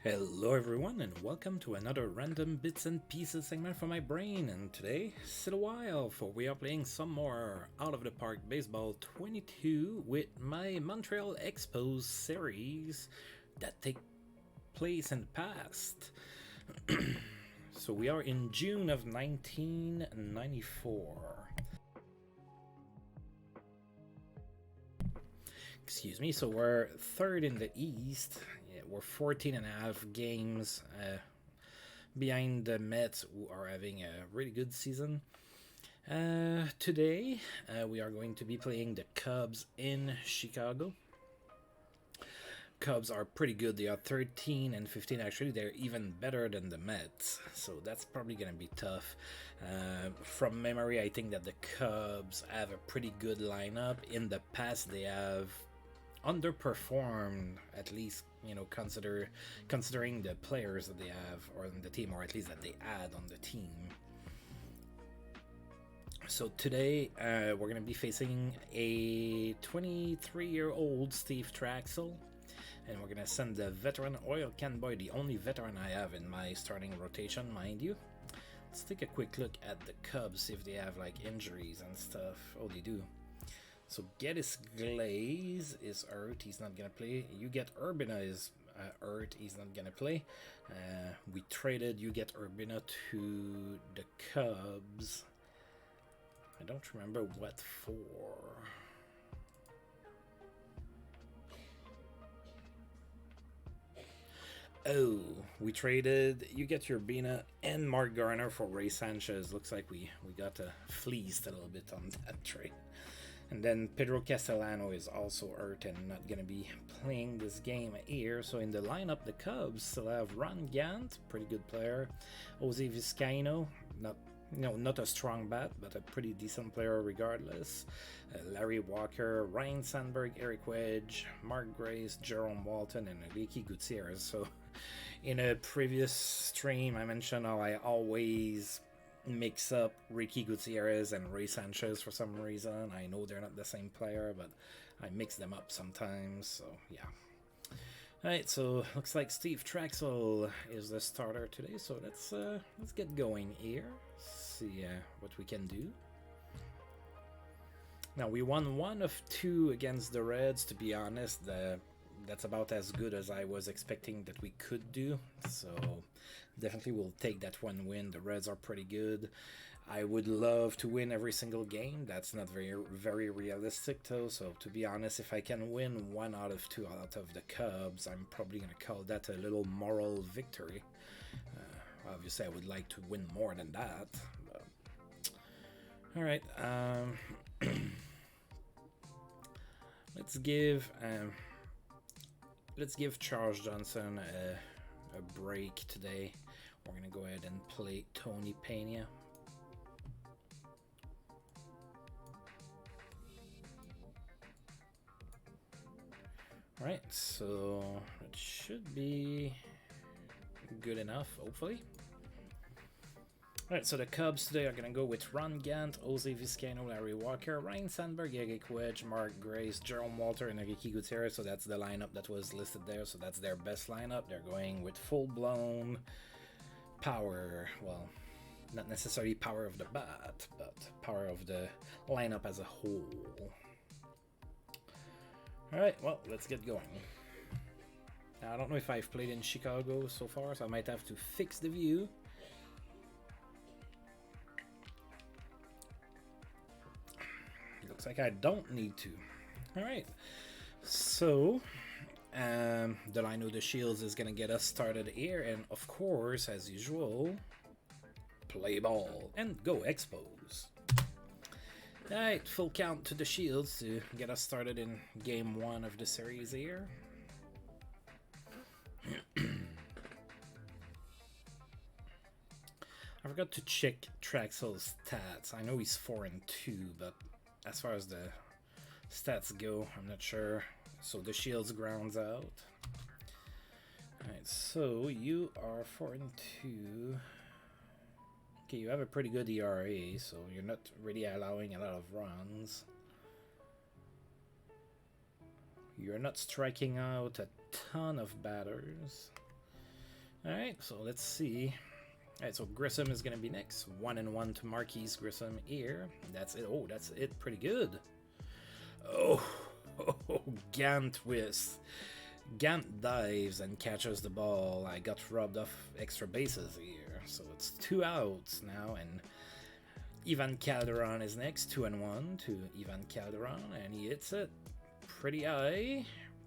Hello everyone and welcome to another random bits and pieces segment from my brain, and today, sit a while for we are playing some more Out of the Park Baseball 22 with my Montreal Expos series that take place in the past. So we are in June of 1994. Excuse me, so we're third in the East. We're 14 and a half games behind the Mets, who are having a really good season. Today, we are going to be playing the Cubs in Chicago. Cubs are pretty good. They are 13 and 15. Actually, they're even better than the Mets, so that's probably going to be tough. From memory, I think that the Cubs have a pretty good lineup. In the past, they have underperformed, at least, considering the players that they have on the team, or at least that they add on the team. So today we're going to be facing a 23-year-old Steve Traxel, and we're going to send the veteran Oil Can Boy, the only veteran I have in my starting rotation, mind you. Let's take a quick look at the Cubs, see if they have like injuries and stuff. Oh, they do. So Geddes Glaze is hurt, he's not gonna play. You Get Urbina is hurt, he's not gonna play. We traded You Get Urbina to the Cubs. I don't remember what for. Oh, we traded You Get Urbina and Mark Garner for Ray Sanchez. Looks like we got fleeced a little bit on that trade. And then Pedro Castellano is also hurt and not going to be playing this game here. So in the lineup, the Cubs still have Ron Gant, pretty good player. Jose Vizcaino, not a strong bat, but a pretty decent player regardless. Larry Walker, Ryan Sandberg, Eric Wedge, Mark Grace, Jerome Walton, and Ricky Gutierrez. So in a previous stream, I mentioned how I always mix up Ricky Gutierrez and Ray Sanchez for some reason. I know they're not the same player, but I mix them up sometimes, so yeah. Alright, so looks like Steve Traxel is the starter today, so let's get going here, see what we can do. Now, we won 1 of 2 against the Reds. To be honest, that's about as good as I was expecting that we could do, so definitely we'll take that one win. The Reds are pretty good. I would love to win every single game. That's not very realistic though, so to be honest, if I can win 1 out of 2 out of the Cubs, I'm probably going to call that a little moral victory. Obviously I would like to win more than that, but... Alright, let's give Charles Johnson a break today. We're gonna go ahead and play Tony Pena. Alright, so it should be good enough, hopefully. Alright, so the Cubs today are going to go with Ron Gant, Jose Vizcaino, Larry Walker, Ryan Sandberg, Eric Wedge, Mark Grace, Jerome Walter, and Ricky Gutierrez. So that's the lineup that was listed there. So that's their best lineup. They're going with full-blown power. Well, not necessarily power of the bat, but power of the lineup as a whole. Alright, well, let's get going. Now, I don't know if I've played in Chicago so far, so I might have to fix the view. Looks like I don't need to. Alright, so the line of the Shields is going to get us started here, and of course, as usual, play ball and go Expos. Alright, full count to the Shields to get us started in game 1 of the series here. I forgot to check Traxel's stats. I know he's 4-2, but as far as the stats go, I'm not sure. So the Shields grounds out. Alright, so you are 4-2. Okay, you have a pretty good ERA, so you're not really allowing a lot of runs. You're not striking out a ton of batters. Alright, so let's see. Alright, so Grissom is gonna be next. 1-1 to Marquise Grissom here. That's it. Oh, that's it. Pretty good. Oh, Gant twist. Gant dives and catches the ball. I got robbed off extra bases here. So it's 2 outs now, and Ivan Calderon is next. 2-1 to Ivan Calderon, and he hits it pretty high,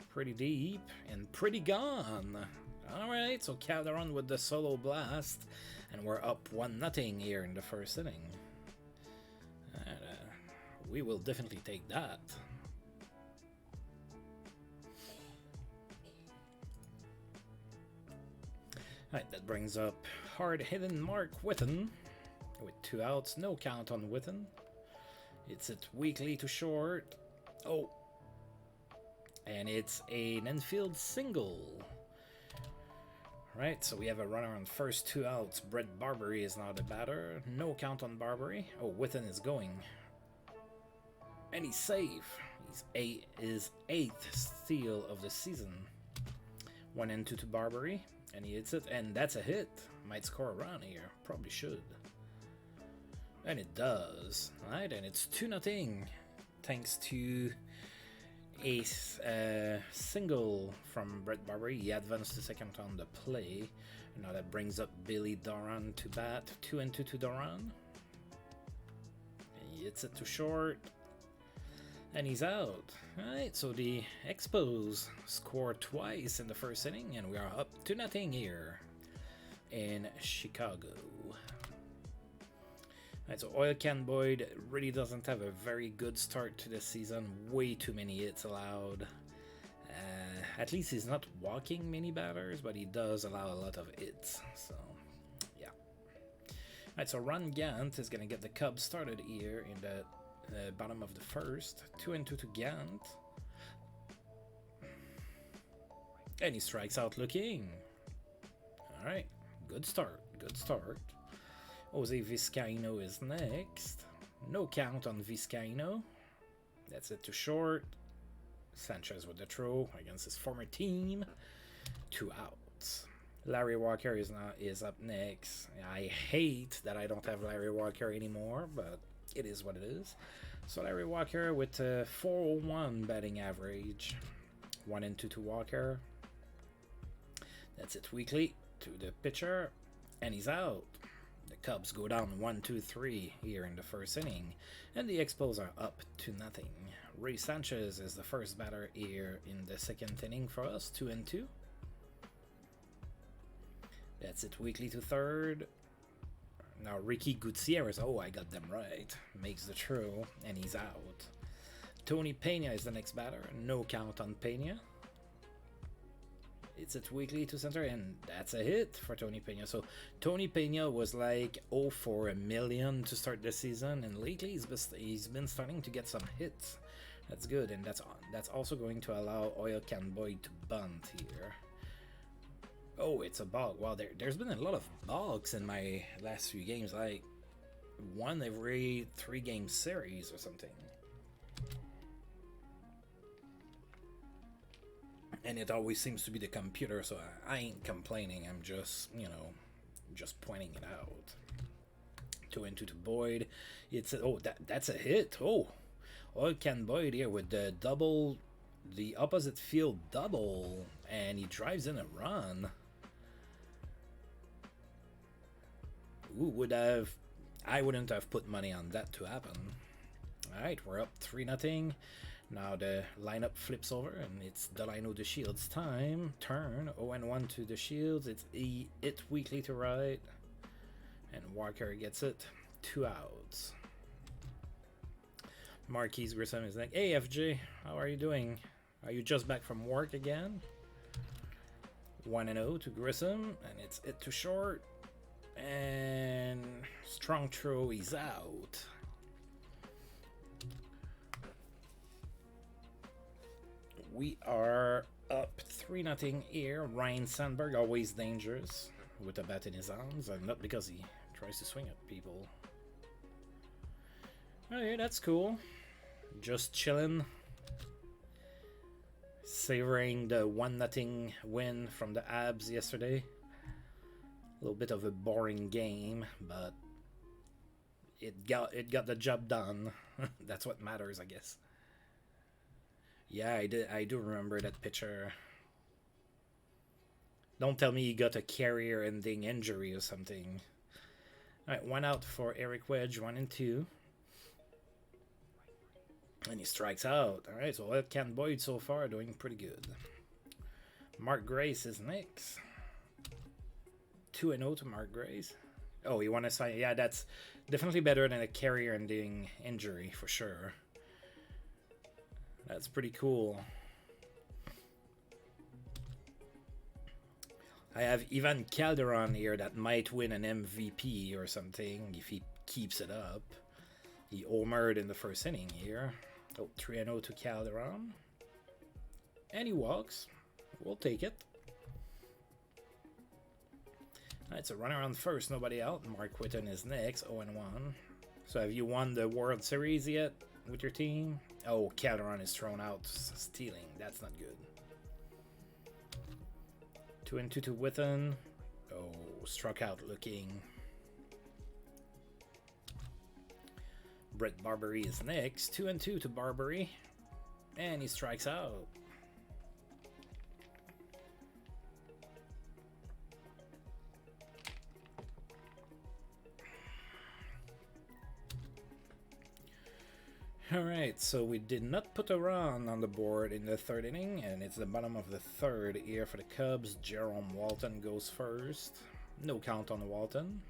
pretty deep, and pretty gone. Alright, so Calderon with the solo blast, and we're up 1-0 here in the first inning. And, we will definitely take that. Alright, that brings up hard-hitting Mark Whitten with 2 outs, no count on Whitten. It's it weakly to short. Oh, and it's an infield single. Right, so we have a runner on first, 2 outs. Brett Barbary is now the batter. No count on Barbary. Oh, Whitten is going. And he's safe. He's his 8th steal of the season. 1-2 to Barbary. And he hits it, and that's a hit. Might score a run here. Probably should. And it does. Right, and it's 2-0. Thanks to a single from Brett Barbary. He advanced to second on the play. Now that brings up Billy Doran to bat. 2-2 to Doran. He hits it to short. And he's out. Alright, so the Expos score twice in the first inning, and we are up 2-0 here in Chicago. Alright, so Oil Can Boyd really doesn't have a very good start to the season. Way too many hits allowed. At least he's not walking many batters, but he does allow a lot of hits. So, yeah. Alright, so Ron Gant is going to get the Cubs started here in the bottom of the first. 2-2 to Gant. And he strikes out looking. Alright, good start, good start. Jose Vizcaino is next. No count on Vizcaino. That's it to short. Sanchez with the throw against his former team. 2 outs. Larry Walker is up next. I hate that I don't have Larry Walker anymore, but it is what it is. So Larry Walker with a 401 batting average. 1-2 to Walker. That's it weekly to the pitcher. And he's out. The Cubs go down 1-2-3 here in the first inning. And the Expos are up 2-0. Ray Sanchez is the first batter here in the second inning for us. 2-2. That's it weekly to third. Now Ricky Gutierrez, oh, I got them right, makes the throw, and he's out. Tony Pena is the next batter. No count on Pena. It's it weekly to center, and that's a hit for Tony Pena. So Tony Pena was like 0 for a million to start the season, and lately he's been starting to get some hits. That's good, and that's also going to allow Oil Can Boyd to bunt here. Oh, it's a balk. Wow, there's been a lot of balks in my last few games, like 1 every 3 game series or something. And it always seems to be the computer, so I ain't complaining. I'm just, just pointing it out. 2-2 to Boyd. That's a hit. Oh, Oil Can Boyd here with the double, the opposite field double, and he drives in a run. I wouldn't have put money on that to happen. Alright, we're up 3-0. Now the lineup flips over, and it's Delino the Shields time. Turn 0-1 to the Shields. It's it weekly to right, and Walker gets it. 2 outs. Marquise Grissom is like, hey FJ, how are you doing? Are you just back from work again? 1-0 to Grissom, and it's it to short. And strong throw, he's out. We are up 3-0 here. Ryan Sandberg, always dangerous with a bat in his arms, and not because he tries to swing at people. Oh yeah, that's cool. Just chilling, savoring the 1-0 win from the Abs yesterday. A little bit of a boring game, but it got the job done. That's what matters, I guess. Yeah, I do remember that picture. Don't tell me he got a career-ending injury or something. Alright, 1 out for Eric Wedge, 1 and 2. And he strikes out. Alright, so Ken Boyd so far doing pretty good. Mark Grace is next. 2-0 to Mark Grace. Oh, you want to sign? Yeah, that's definitely better than a career-ending injury for sure. That's pretty cool. I have Ivan Calderon here that might win an MVP or something if he keeps it up. He homered in the first inning here. Oh, 3-0 to Calderon. And he walks. We'll take it. Alright, so runner on first, nobody out. Mark Whitten is next, 0-1. So have you won the World Series yet with your team? Oh, Calderon is thrown out, stealing. That's not good. 2-2 to Whitten. Oh, struck out looking. Brett Barbary is next. 2-2 to Barbary. And he strikes out. Alright, so we did not put a run on the board in the third inning, and it's the bottom of the third here for the Cubs. Jerome Walton goes first. No count on Walton.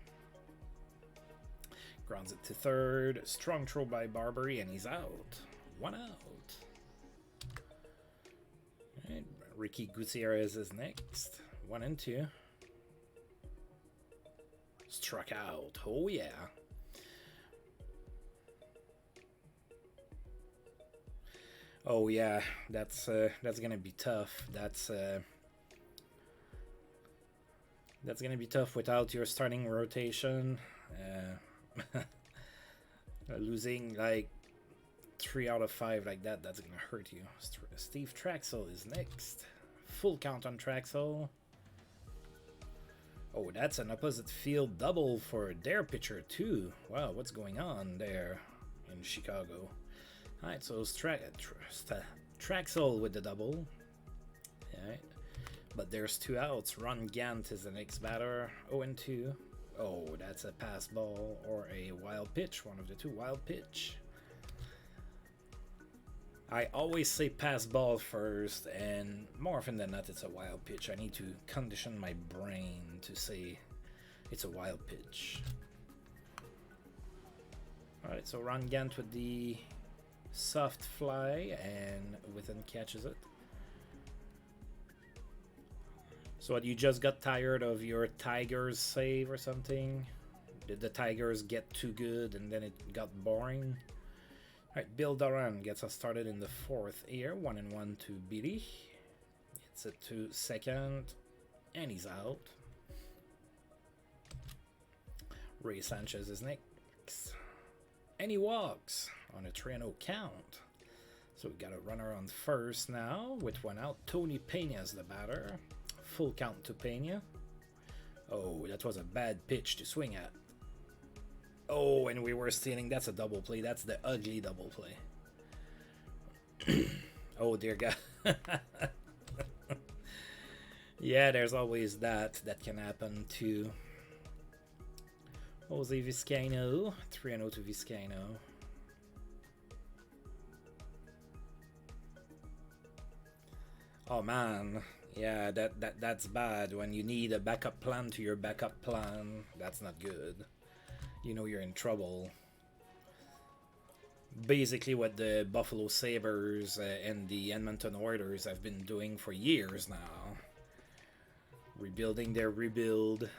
Grounds it to third. Strong throw by Barbary, and he's out. 1 out. Alright, Ricky Gutierrez is next. 1-2. Struck out. Oh yeah. Oh yeah, that's gonna be tough. That's gonna be tough without your starting rotation. Losing like 3 out of 5 like that, that's gonna hurt you. Steve Traxel is next. Full count on Traxel. Oh, that's an opposite field double for their pitcher too. Wow, what's going on there in Chicago? Alright, so Traxel with the double. Alright. But there's 2 outs. Ron Gant is the next batter. 0-2. Oh, that's a pass ball or a wild pitch. One of the two. Wild pitch. I always say pass ball first, and more often than not it's a wild pitch. I need to condition my brain to say it's a wild pitch. Alright, so Ron Gant with the soft fly, and Whitten catches it. So what, you just got tired of your Tigers save or something? Did the Tigers get too good and then it got boring? Alright, Bill Duran gets us started in the fourth here. 1-1 to Billy. It's it to second, and he's out. Ray Sanchez is next. And he walks on a 3-0 count. So we got a runner on first now with 1 out. Tony Peña's the batter. Full count to Peña. Oh, that was a bad pitch to swing at. Oh, and we were stealing. That's a double play. That's the ugly double play. Oh, dear God. Yeah, there's always that can happen too. Jose Vizcaino. 3-0 to Vizcaino. Oh man, yeah, that's bad. When you need a backup plan to your backup plan, that's not good. You know you're in trouble. Basically what the Buffalo Sabres and the Edmonton Oilers have been doing for years now. Rebuilding their rebuild.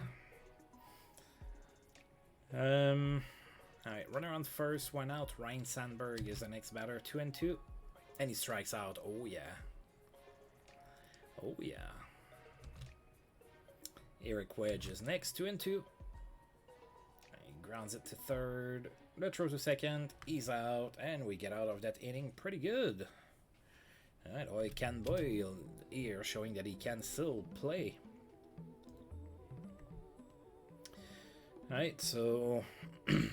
Alright, runner on first, 1 out. Ryan Sandberg is the next batter, 2-2. And he strikes out. Oh yeah. Oh yeah. Eric Wedge is next, 2-2. He grounds it to third. The throw to second. He's out, and we get out of that inning pretty good. Alright, Ken Boyle here showing that he can still play. Alright, so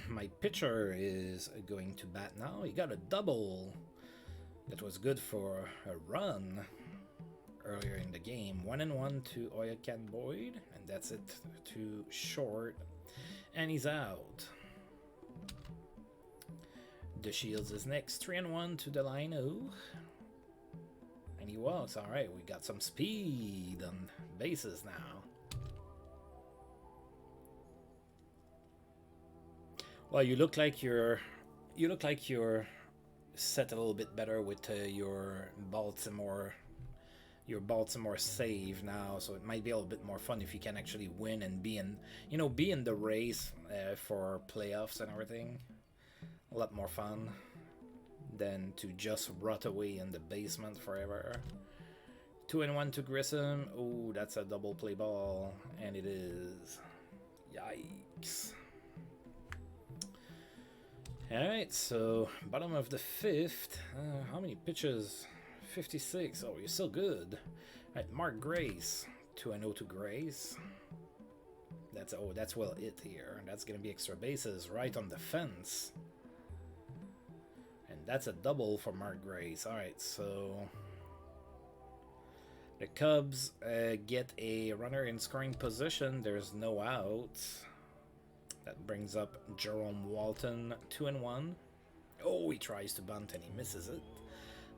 my pitcher is going to bat now. He got a double. That was good for a run earlier in the game. 1-1 to Oyakan Boyd, and that's it. Too short, and he's out. The Shields is next. 3-1 to Delino, and he walks. All right, we got some speed on bases now. Well, you look like you're set a little bit better with your Baltimore save now, so it might be a little bit more fun if you can actually win and be in the race for playoffs and everything. A lot more fun than to just rot away in the basement forever. 2-1 to Grissom. Oh, that's a double play ball, and it is. Yikes. Alright, so bottom of the fifth. How many pitches? 56. Oh, you're still good. Alright, Mark Grace. 2-0 to Grace. That's well it here. That's gonna be extra bases right on the fence. And that's a double for Mark Grace. Alright, so the Cubs get a runner in scoring position. There's no outs. That brings up Jerome Walton. 2-1. Oh, he tries to bunt and he misses it.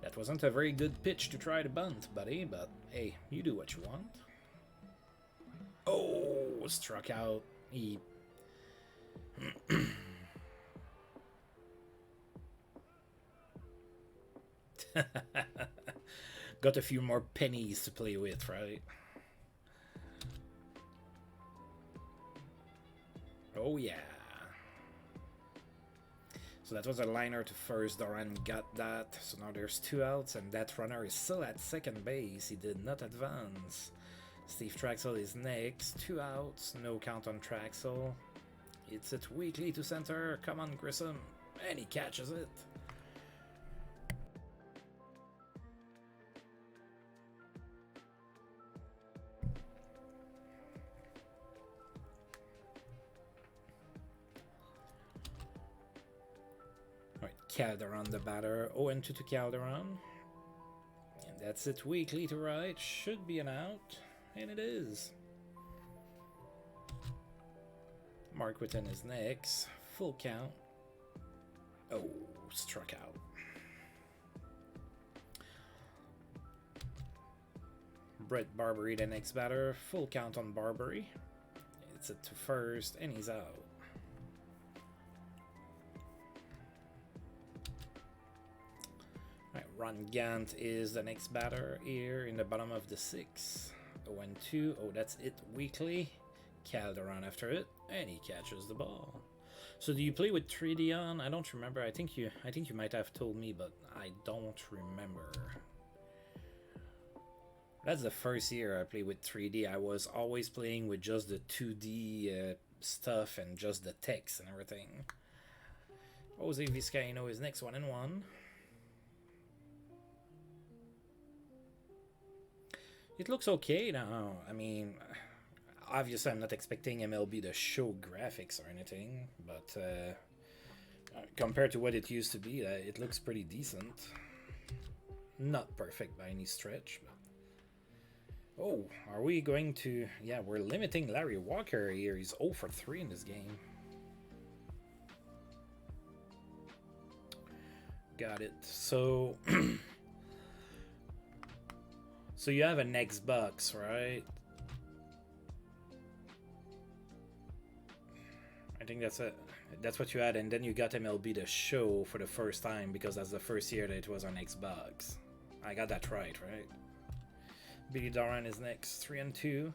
That wasn't a very good pitch to try to bunt, buddy, but hey, you do what you want. Oh, struck out. He... Got a few more pennies to play with, right? Oh yeah. So that was a liner to first. Doran got that. So now there's 2 outs, and that runner is still at second base. He did not advance. Steve Traxel is next. 2 outs. No count on Traxel. It's it weakly to center. Come on, Grissom. And he catches it. Calderon the batter. 0-2 to Calderon. And that's it weakly to right. Should be an out. And it is. Mark Whitten is next. Full count. Oh, struck out. Brett Barbary the next batter. Full count on Barbary. It's it to first and he's out. Ron Gant is the next batter here in the bottom of the 6th. 0-2. Oh, that's it weakly. Calderon after it, and he catches the ball. So do you play with 3D on? I don't remember. I think you might have told me, but I don't remember. That's the first year I played with 3D. I was always playing with just the 2D stuff and just the text and everything. Jose Vizcaino is next. 1-1. It looks okay now. I mean, obviously I'm not expecting MLB to show graphics or anything, but compared to what it used to be, it looks pretty decent. Not perfect by any stretch, but... Oh, are we going to... Yeah, we're limiting Larry Walker here. He's 0 for 3 in this game. Got it. So... So you have an Xbox, right? I think that's it. That's what you had, and then you got MLB to show for the first time because that's the first year that it was on Xbox. I got that right? Billy Doran is next. 3-2.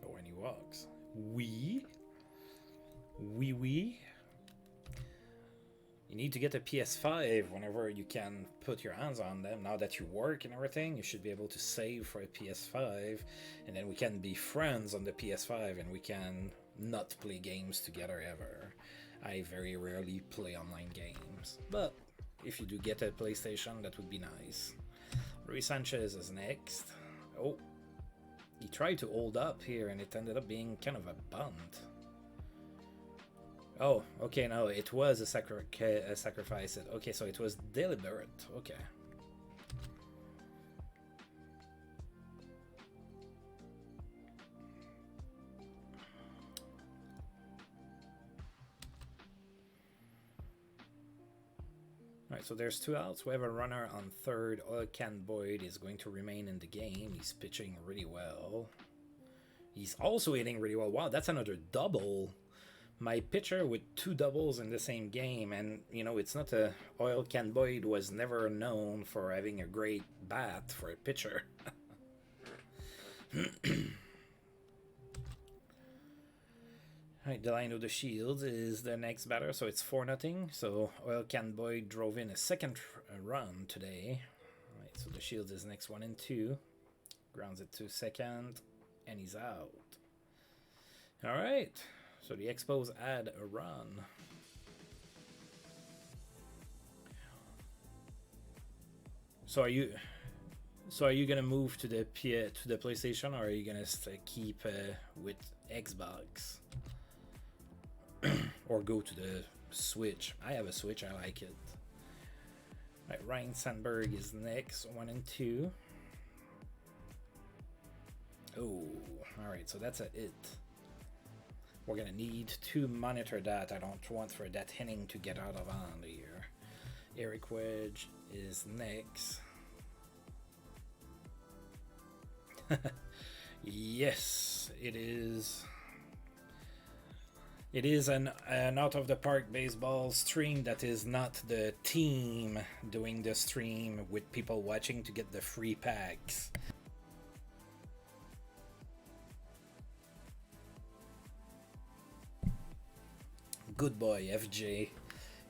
Oh, and he walks. Oui. You need to get a PS5 whenever you can put your hands on them. Now that you work and everything, you should be able to save for a PS5, and then we can be friends on the PS5 and we can not play games together ever. I very rarely play online games, but if you do get a PlayStation, that would be nice. Rui Sanchez is next. Oh, he tried to hold up here and it ended up being kind of a bunt. Oh, okay, no, it was a sacrifice. Okay, so it was deliberate. Okay. Alright, so there's 2 outs. We have a runner on third. Oil Can Boyd is going to remain in the game. He's pitching really well. He's also hitting really well. Wow, that's another double. My pitcher with 2 doubles in the same game, and you know, it's not a Oil Can Boyd was never known for having a great bat for a pitcher. Alright, Delino the Shields is the next batter, so it's 4-0. So Oil Can Boyd drove in a second run today. Alright, so the Shields is next 1-2. Grounds it to second, and he's out. Alright. So the Expos add a run. So are you gonna move to the PlayStation, or are you gonna keep with Xbox, or go to the Switch? I have a Switch. I like it. Right, Ryan Sandberg is next, 1-2. Oh, all right. So that's it. We're gonna need to monitor that. I don't want for that inning to get out of hand here. Eric Wedge is next. Yes, it is. It is an out of the park baseball stream that is not the team doing the stream with people watching to get the free packs. Good boy, FJ.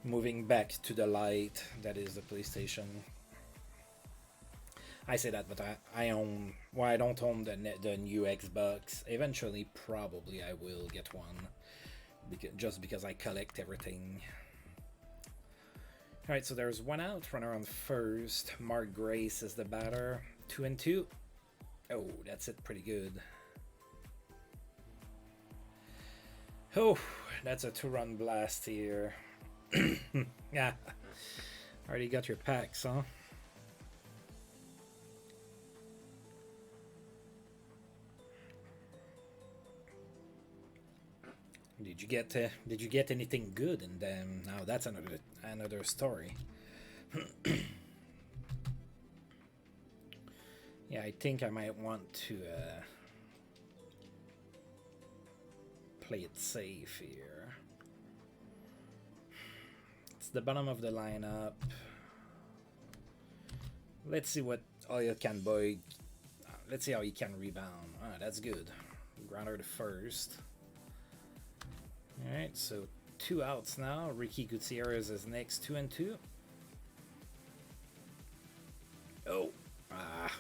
Moving back to the light that is the PlayStation. I say that, but I own. Well, I don't own the new Xbox. Eventually, probably I will get one, just because I collect everything. All right, so there's 1 out. Runner on first. Mark Grace is the batter. 2-2. Oh, that's it. Pretty good. Oh, that's a 2-run blast here. Yeah. Already got your packs, huh? Did you get anything good in them? Now that's another story. Yeah, I think I might want to play it safe here. It's the bottom of the lineup. Let's see what Oil Can Boyd. Let's see how he can rebound. Ah, that's good. Grounder to first. Alright, so 2 outs now. Ricky Gutierrez is next, 2-2. Oh. Ah.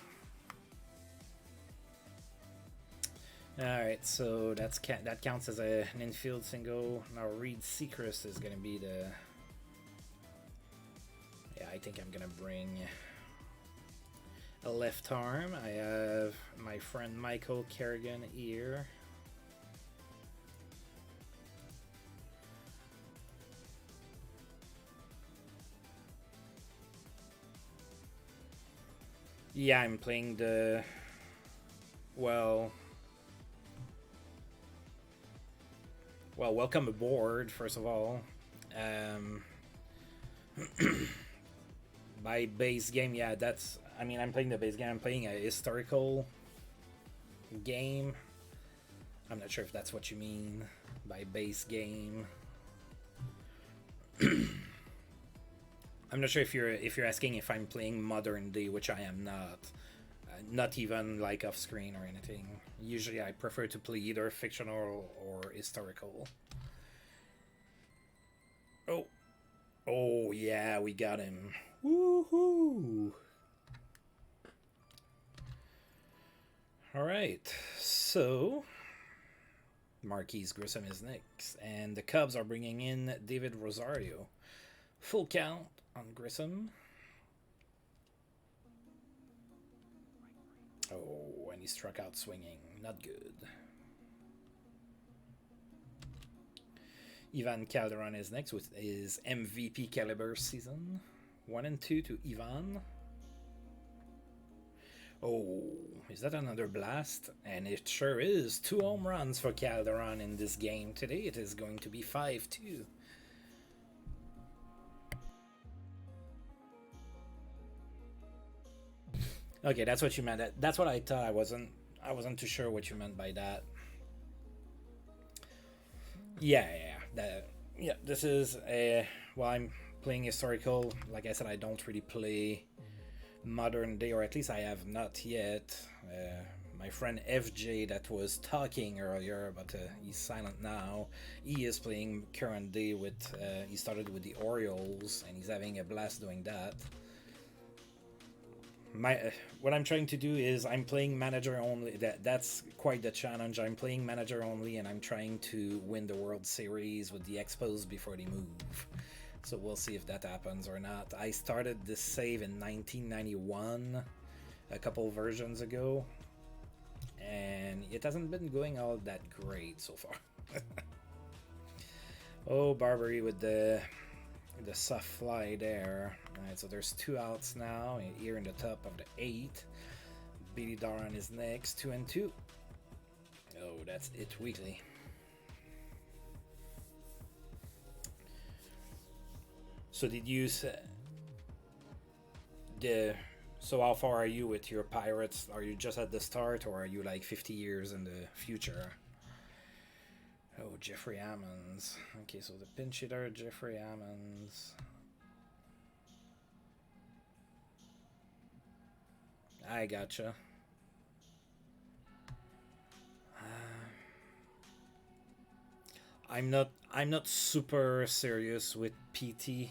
Alright, so that counts as an infield single. Now Reed Seacrest is going to be the... Yeah, I think I'm going to bring a left arm. I have my friend Michael Kerrigan here. Yeah, I'm playing the... Well, welcome aboard, first of all. My base game, yeah, that's... I mean, I'm playing the base game. I'm playing a historical game. I'm not sure if that's what you mean by base game. I'm not sure if you're asking if I'm playing modern day, which I am not. Not even like off screen or anything. Usually I prefer to play either fictional or historical. Oh. Oh yeah, we got him. Woohoo! Alright, so Marquise Grissom is next, and the Cubs are bringing in David Rosario. Full count on Grissom. Oh, and he struck out swinging. Not good. Ivan Calderon is next with his MVP caliber season. 1 and 2 to Ivan. Oh, is that another blast? And it sure is. 2 home runs for Calderon in this game today. It is going to be 5-2. Okay, that's what you meant. That's what I thought. I wasn't too sure what you meant by that. Yeah. This is a, well, I'm playing historical. Like I said, I don't really play modern day, or at least I have not yet. My friend FJ that was talking earlier, but he's silent now. He is playing current day with. He started with the Orioles, and he's having a blast doing that. What I'm trying to do is I'm playing manager only. That's quite the challenge. I'm playing manager only, and I'm trying to win the World Series with the Expos before they move. So we'll see if that happens or not. I started this save in 1991, a couple versions ago, and it hasn't been going all that great so far. Oh, Barbary with the soft fly there. Alright, so there's 2 outs now here in the top of the 8. Billy Doran is next, 2 and 2. Oh, that's it weekly. So did you say so how far are you with your Pirates? Are you just at the start, or are you like 50 years in the future? Oh, Jeffrey Ammons. Okay, so the pinch hitter, Jeffrey Ammons. I gotcha. I'm not super serious with PT.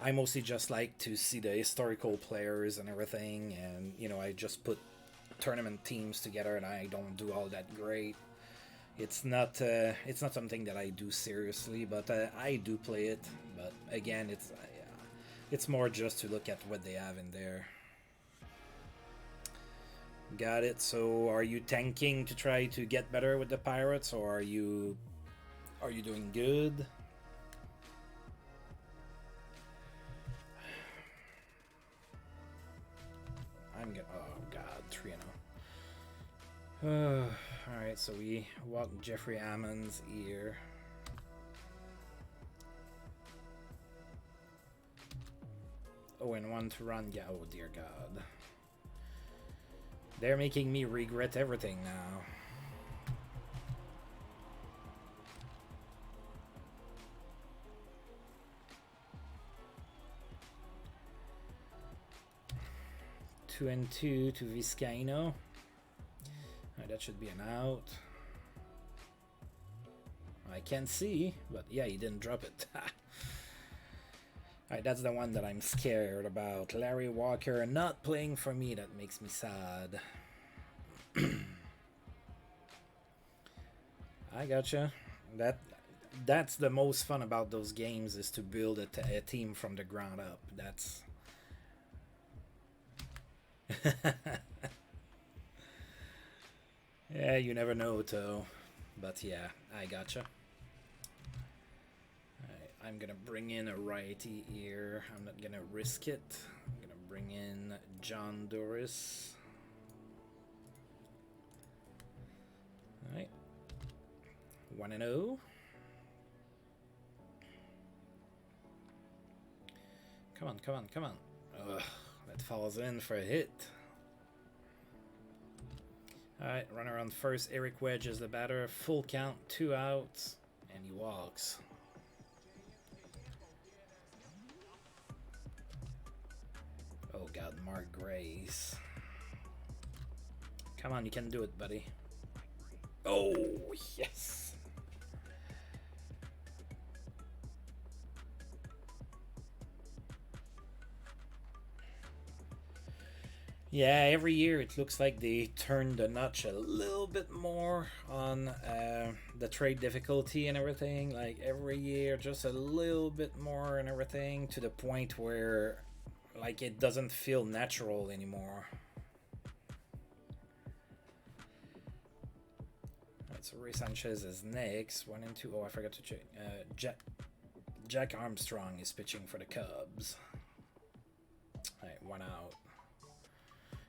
I mostly just like to see the historical players and everything, and I just put tournament teams together, and I don't do all that great. It's not something that I do seriously, but I do play it. But again, it's more just to look at what they have in there. Got it. So are you tanking to try to get better with the Pirates, or are you doing good? Oh god, 3-0. Alright, so we walk Jeffrey Ammons here. Oh, and 1 to run. Yeah, oh dear god. They're making me regret everything now. Two and 2 to Vizcaino. That should be an out. I can't see, but yeah, he didn't drop it. Alright, that's the one that I'm scared about. Larry Walker not playing for me, that makes me sad. I gotcha. That's the most fun about those games, is to build a team from the ground up. That's yeah, you never know though. But yeah, I gotcha. I'm gonna bring in a righty here. I'm not gonna risk it. I'm gonna bring in John Doris. Alright. 1-0. Come on. Ugh, that falls in for a hit. Alright, runner on first. Eric Wedge is the batter. Full count, 2 outs, and he walks. Oh god, Mark Grace. Come on, you can do it, buddy. Oh, yes! Yeah, every year it looks like they turn the notch a little bit more on the trade difficulty and everything. Like every year, just a little bit more and everything, to the point where like it doesn't feel natural anymore. So Ray Sanchez is next. 1 and 2. Oh, I forgot to check. Jack Armstrong is pitching for the Cubs. Alright, 1 out.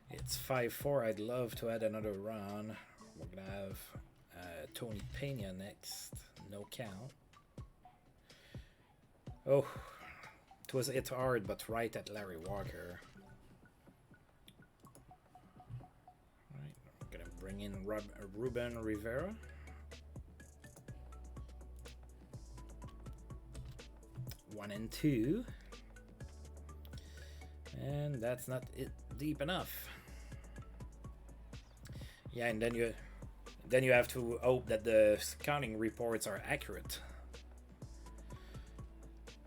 It's 5-4. I'd love to add another run. We're gonna have Tony Pena next. No count. Oh, it's hard, but right at Larry Walker. Right, we're gonna bring in Ruben Rivera. One and 2, and that's not it deep enough. Yeah, and then you have to hope that the scouting reports are accurate.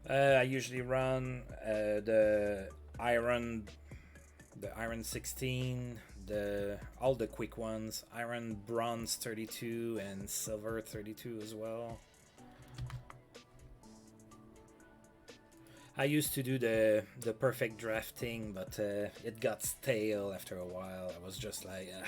I usually run the Iron 16, all the quick ones, Iron Bronze 32 and Silver 32 as well. I used to do the perfect drafting, but it got stale after a while. I was just like, ugh.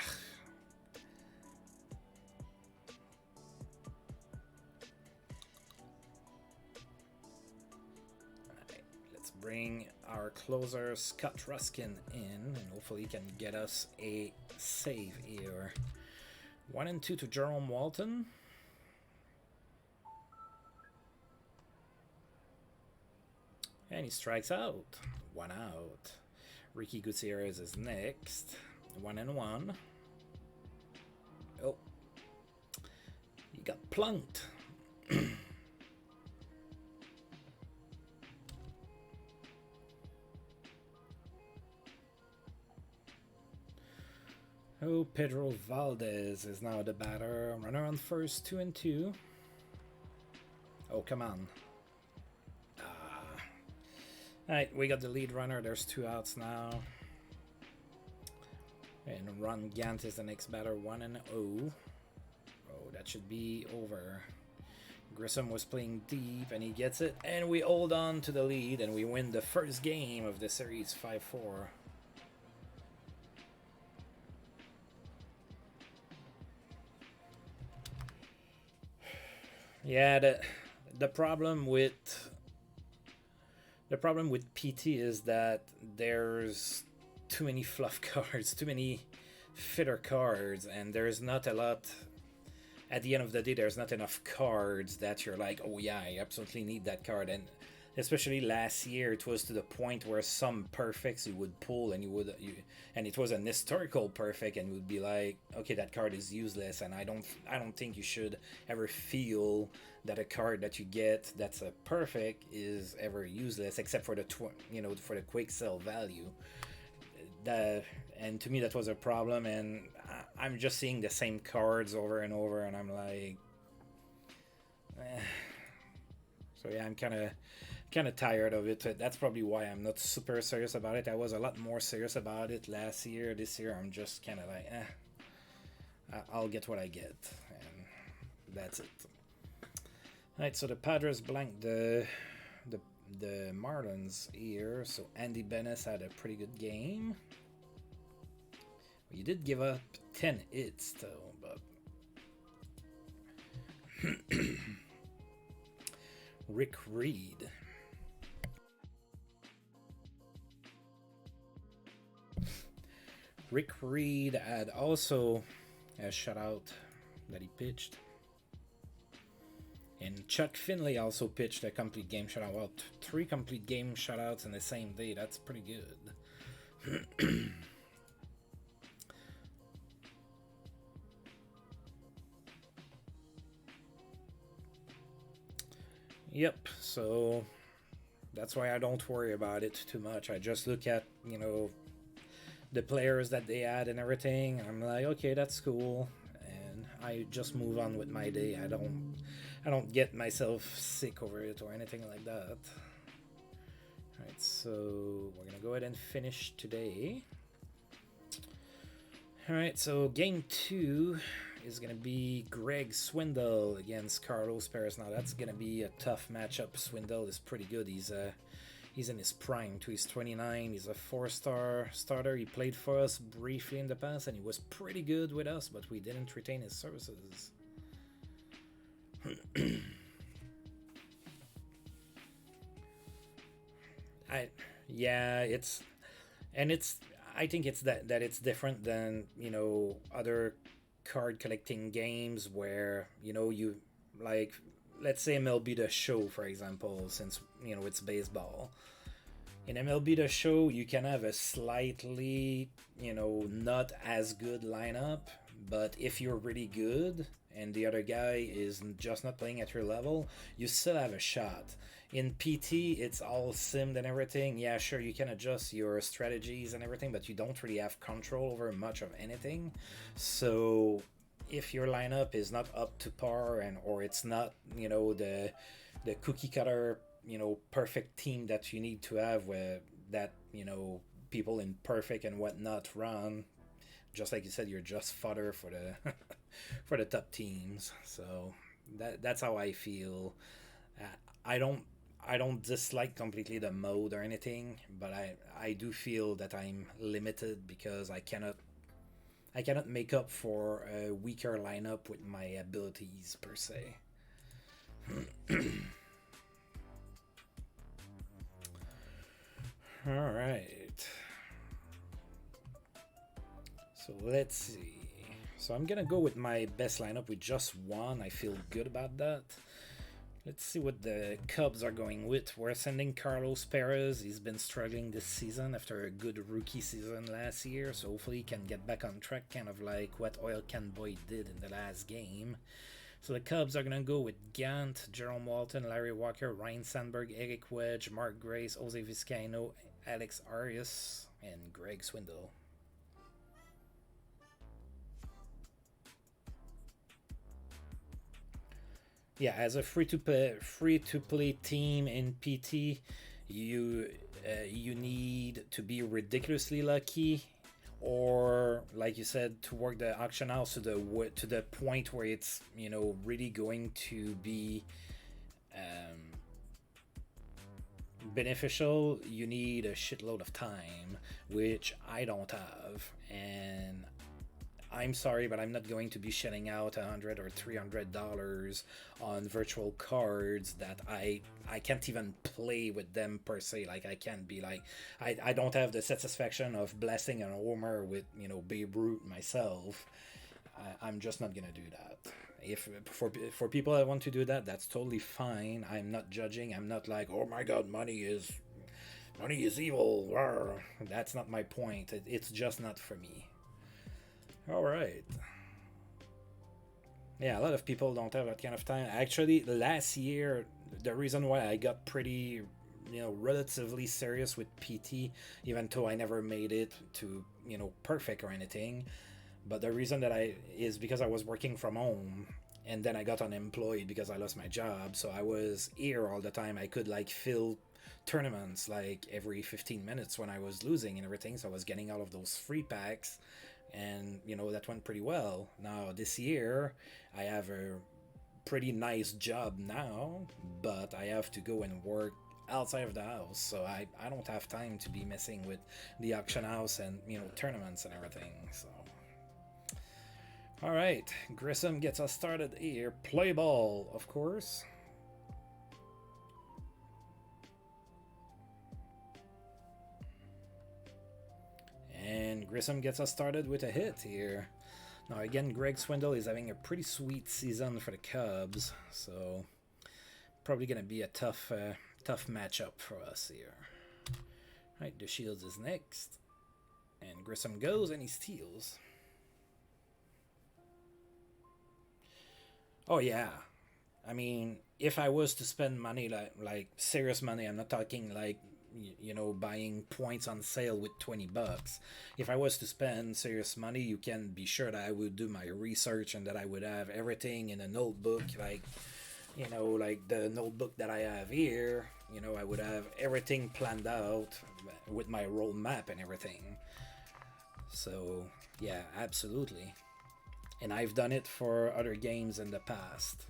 Alright, let's bring our closer Scott Ruskin in, and hopefully he can get us a save here. 1 and 2 to Jerome Walton. And he strikes out. 1 out. Ricky Gutierrez is next. 1 and 1. Oh. He got plunked. Oh, Pedro Valdez is now the batter. Runner on first, 2 and 2. Oh, come on. Alright, we got the lead runner. There's 2 outs now. And Ron Gant is the next batter, 1 and 0. Oh, that should be over. Grissom was playing deep and he gets it. And we hold on to the lead and we win the first game of the series 5-4. Yeah, the problem with PT is that there's too many fluff cards, too many fitter cards, and there's not a lot. At the end of the day, there's not enough cards that you're like, oh yeah, I absolutely need that card. And especially last year, it was to the point where some perfects you would pull, and and it was an historical perfect, and you would be like, okay, that card is useless, and I don't think you should ever feel that a card that you get that's a perfect is ever useless, except for the for the quick sell value. And to me that was a problem, and I'm just seeing the same cards over and over, and I'm like, so yeah, I'm kind of tired of it. That's probably why I'm not super serious about it. I was a lot more serious about it last year. This year I'm just kind of like, I'll get what I get, and that's it. Alright, so the Padres blanked the Marlins here. So Andy Benes had a pretty good game. You did give up 10 hits though, but Rick Reed. Rick Reed had also a shutout that he pitched. And Chuck Finley also pitched a complete game shutout. Well, 3 complete game shutouts in the same day. That's pretty good. Yep, so that's why I don't worry about it too much. I just look at, the players that they had and everything. I'm like, okay, that's cool. And I just move on with my day. I don't get myself sick over it or anything like that. Alright, so we're gonna go ahead and finish today. Alright, so game 2 is gonna be Greg Swindle against Carlos Perez. Now that's gonna be a tough matchup. Swindle is pretty good. He's in his prime too. He's 29. He's a 4-star starter. He played for us briefly in the past and he was pretty good with us, but we didn't retain his services. I yeah, it's I think it's that it's different than other card collecting games where you like, let's say MLB The Show, for example, since it's baseball. In MLB The Show, you can have a slightly, not as good lineup, but if you're really good and the other guy is just not playing at your level, you still have a shot. In PT, it's all simmed and everything. Yeah, sure, you can adjust your strategies and everything, but you don't really have control over much of anything. So if your lineup is not up to par, and or it's not the cookie cutter perfect team that you need to have, where that people in perfect and whatnot run, just like you said, you're just fodder for the for the top teams. So that's how I feel. uh, I don't I don't dislike completely the mode or anything, but I do feel that I'm limited because I cannot make up for a weaker lineup with my abilities per se. All right. So let's see. So I'm gonna go with my best lineup with just one. I feel good about that. Let's see what the Cubs are going with. We're sending Carlos Perez. He's been struggling this season after a good rookie season last year, so hopefully he can get back on track, kind of like what Oil Can Boy did in the last game. So the Cubs are going to go with Gant, Jerome Walton, Larry Walker, Ryan Sandberg, Eric Wedge, Mark Grace, Jose Vizcaino, Alex Arias, and Greg Swindle. Yeah, as a free to play team in PT, you need to be ridiculously lucky, or like you said, to work the auction house to the point where it's really going to be um, beneficial. You need a shitload of time, which I don't have, and I'm sorry, but I'm not going to be shelling out $100 or $300 on virtual cards that I can't even play with them per se. Like, I can't be like, I don't have the satisfaction of blessing an homer with Babe Ruth myself. I'm just not gonna do that. If for people that want to do that, that's totally fine. I'm not judging. I'm not like, oh my god, money is evil. Rawr. That's not my point. It's just not for me. All right. Yeah, a lot of people don't have that kind of time. Actually, last year, the reason why I got pretty, relatively serious with PT, even though I never made it to, perfect or anything, but the reason that I is because I was working from home, and then I got unemployed because I lost my job. So I was here all the time. I could like fill tournaments like every 15 minutes when I was losing and everything. So I was getting all of those free packs, and that went pretty well. Now this year I have a pretty nice job now, but I have to go and work outside of the house, so I don't have time to be messing with the auction house and tournaments and everything. So all right, Grissom gets us started here. Play ball, of course. And Grissom gets us started with a hit here. Now again, Greg Swindle is having a pretty sweet season for the Cubs, so probably gonna be a tough matchup for us here. All right, the Shields is next, and Grissom goes and he steals. Oh yeah, I mean, if I was to spend money, like serious money, I'm not talking like buying points on sale with $20. If I was to spend serious money, you can be sure that I would do my research and that I would have everything in a notebook, like like the notebook that I have here. I would have everything planned out with my roadmap and everything. So yeah, absolutely. And I've done it for other games in the past.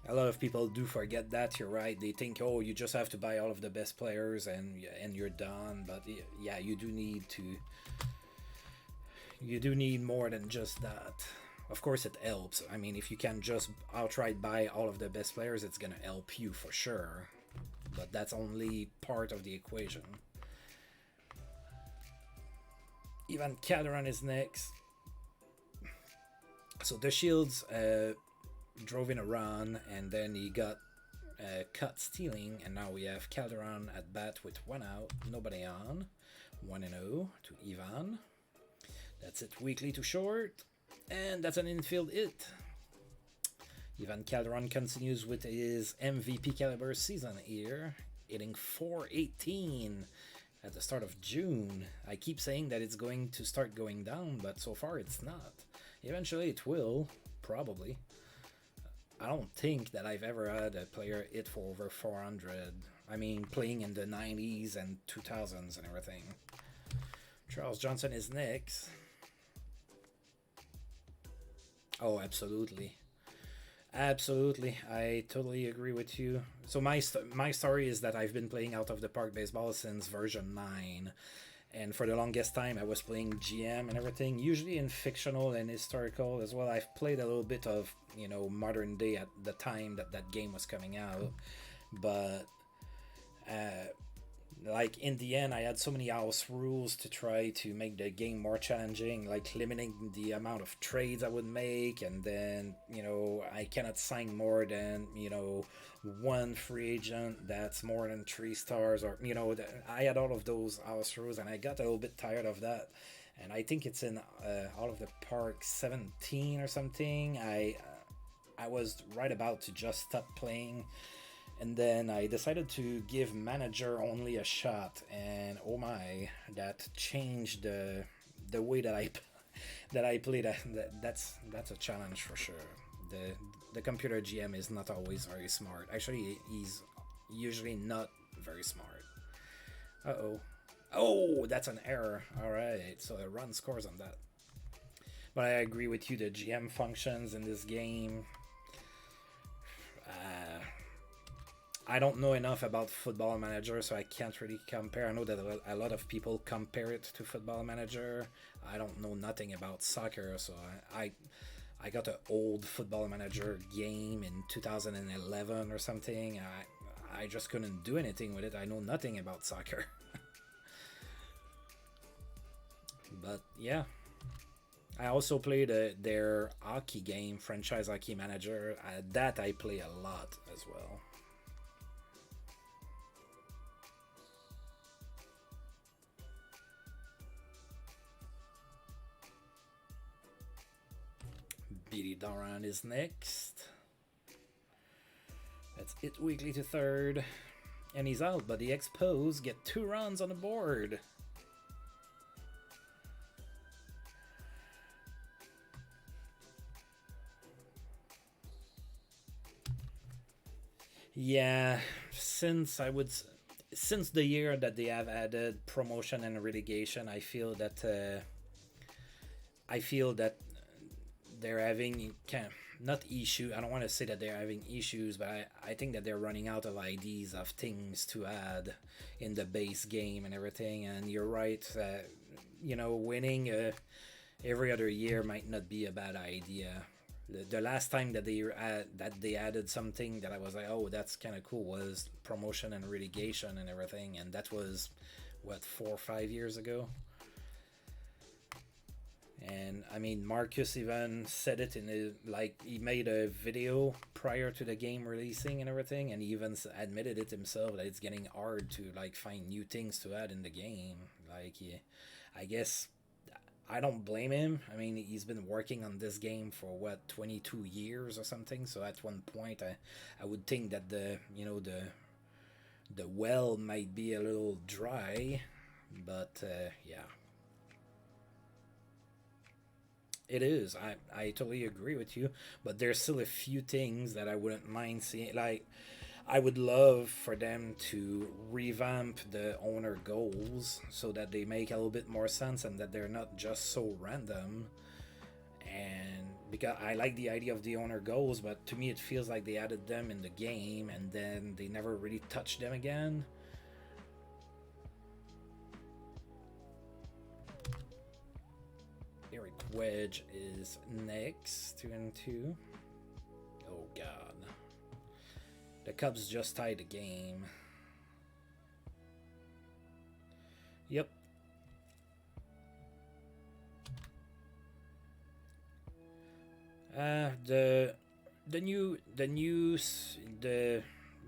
A lot of people do forget that. You're right. They think, oh, you just have to buy all of the best players and you're done. But yeah, you do need you do need more than just that. Of course it helps. I mean, if you can just outright buy all of the best players, it's gonna help you for sure. But that's only part of the equation. Ivan Calderon is next. So the Shields drove in a run, and then he got cut stealing, and now we have Calderon at bat with 1 out, nobody on. 1-0 to Ivan. That's it, weakly to short, and that's an infield hit. Ivan Calderon continues with his MVP caliber season here, hitting .418 at the start of June. I keep saying that it's going to start going down, but so far it's not. Eventually it will, probably. I don't think that I've ever had a player hit for over 400. I mean, playing in the 90s and 2000s and everything. Charles Johnson is next. Oh, absolutely. Absolutely, I totally agree with you. So my story is that I've been playing Out of the Park Baseball since version 9. And for the longest time, I was playing GM and everything, usually in fictional and historical as well. I've played a little bit of, modern day at the time that that game was coming out. But, like, in the end, I had so many house rules to try to make the game more challenging, like limiting the amount of trades I would make. And then, I cannot sign more than, one free agent that's more than 3 stars, or I had all of those house rules, and I got a little bit tired of that. And I think it's in Out of the Park 17 or something. I was right about to just stop playing, and then I decided to give manager only a shot, and oh my, that changed the way that I play. That's a challenge for sure. The computer GM is not always very smart. Actually, he's usually not very smart. Oh, that's an error. All right, so a run scores on that. But I agree with you. The GM functions in this game. I don't know enough about Football Manager, so I can't really compare. I know that a lot of people compare it to Football Manager. I don't know nothing about soccer, so I got an old Football Manager game in 2011 or something. I just couldn't do anything with it. I know nothing about soccer. But yeah, I also played their hockey game, Franchise Hockey Manager. That I play a lot as well. BD Doran is next. That's it, weekly to third. And he's out, but the Expos get 2 runs on the board. Yeah, since the year that they have added promotion and relegation, I feel that they're having not issue. I don't want to say that they're having issues, but I think that they're running out of ideas of things to add in the base game and everything. And you're right, winning every other year might not be a bad idea. The last time that they added something that I was like, oh, that's kind of cool, was promotion and relegation and everything, and that was what, 4 or 5 years ago. And I mean, Marcus even said it he made a video prior to the game releasing and everything, and he even admitted it himself that it's getting hard to find new things to add in the game. I guess I don't blame him. I mean, he's been working on this game for 22 years or something. So at one point, I would think that the well might be a little dry, but yeah. It is. I totally agree with you, but there's still a few things that I wouldn't mind seeing. I would love for them to revamp the owner goals so that they make a little bit more sense and that they're not just so random. And because I like the idea of the owner goals, but to me it feels like they added them in the game and then they never really touched them again. Wedge is next, 2-2. Oh god. The Cubs just tied the game. Yep.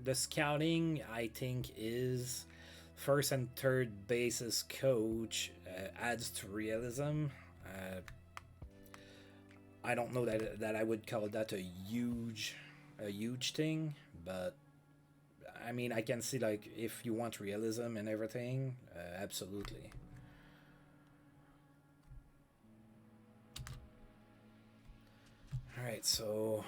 The scouting, I think, is first and third bases coach adds to realism. I don't know that I would call that a huge thing, but I mean, I can see, like, if you want realism and everything, absolutely. All right, so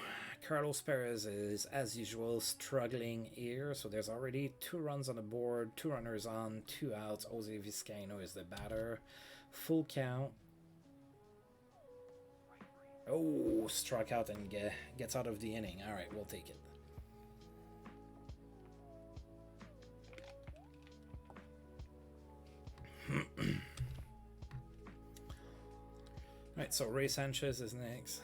Carlos Perez is, as usual, struggling here. So there's already 2 runs on the board, 2 runners on, 2 outs. Jose Vizcaino is the batter. Full count. Oh, struck out and gets out of the inning. All right, we'll take it. All right, so Ray Sanchez is next.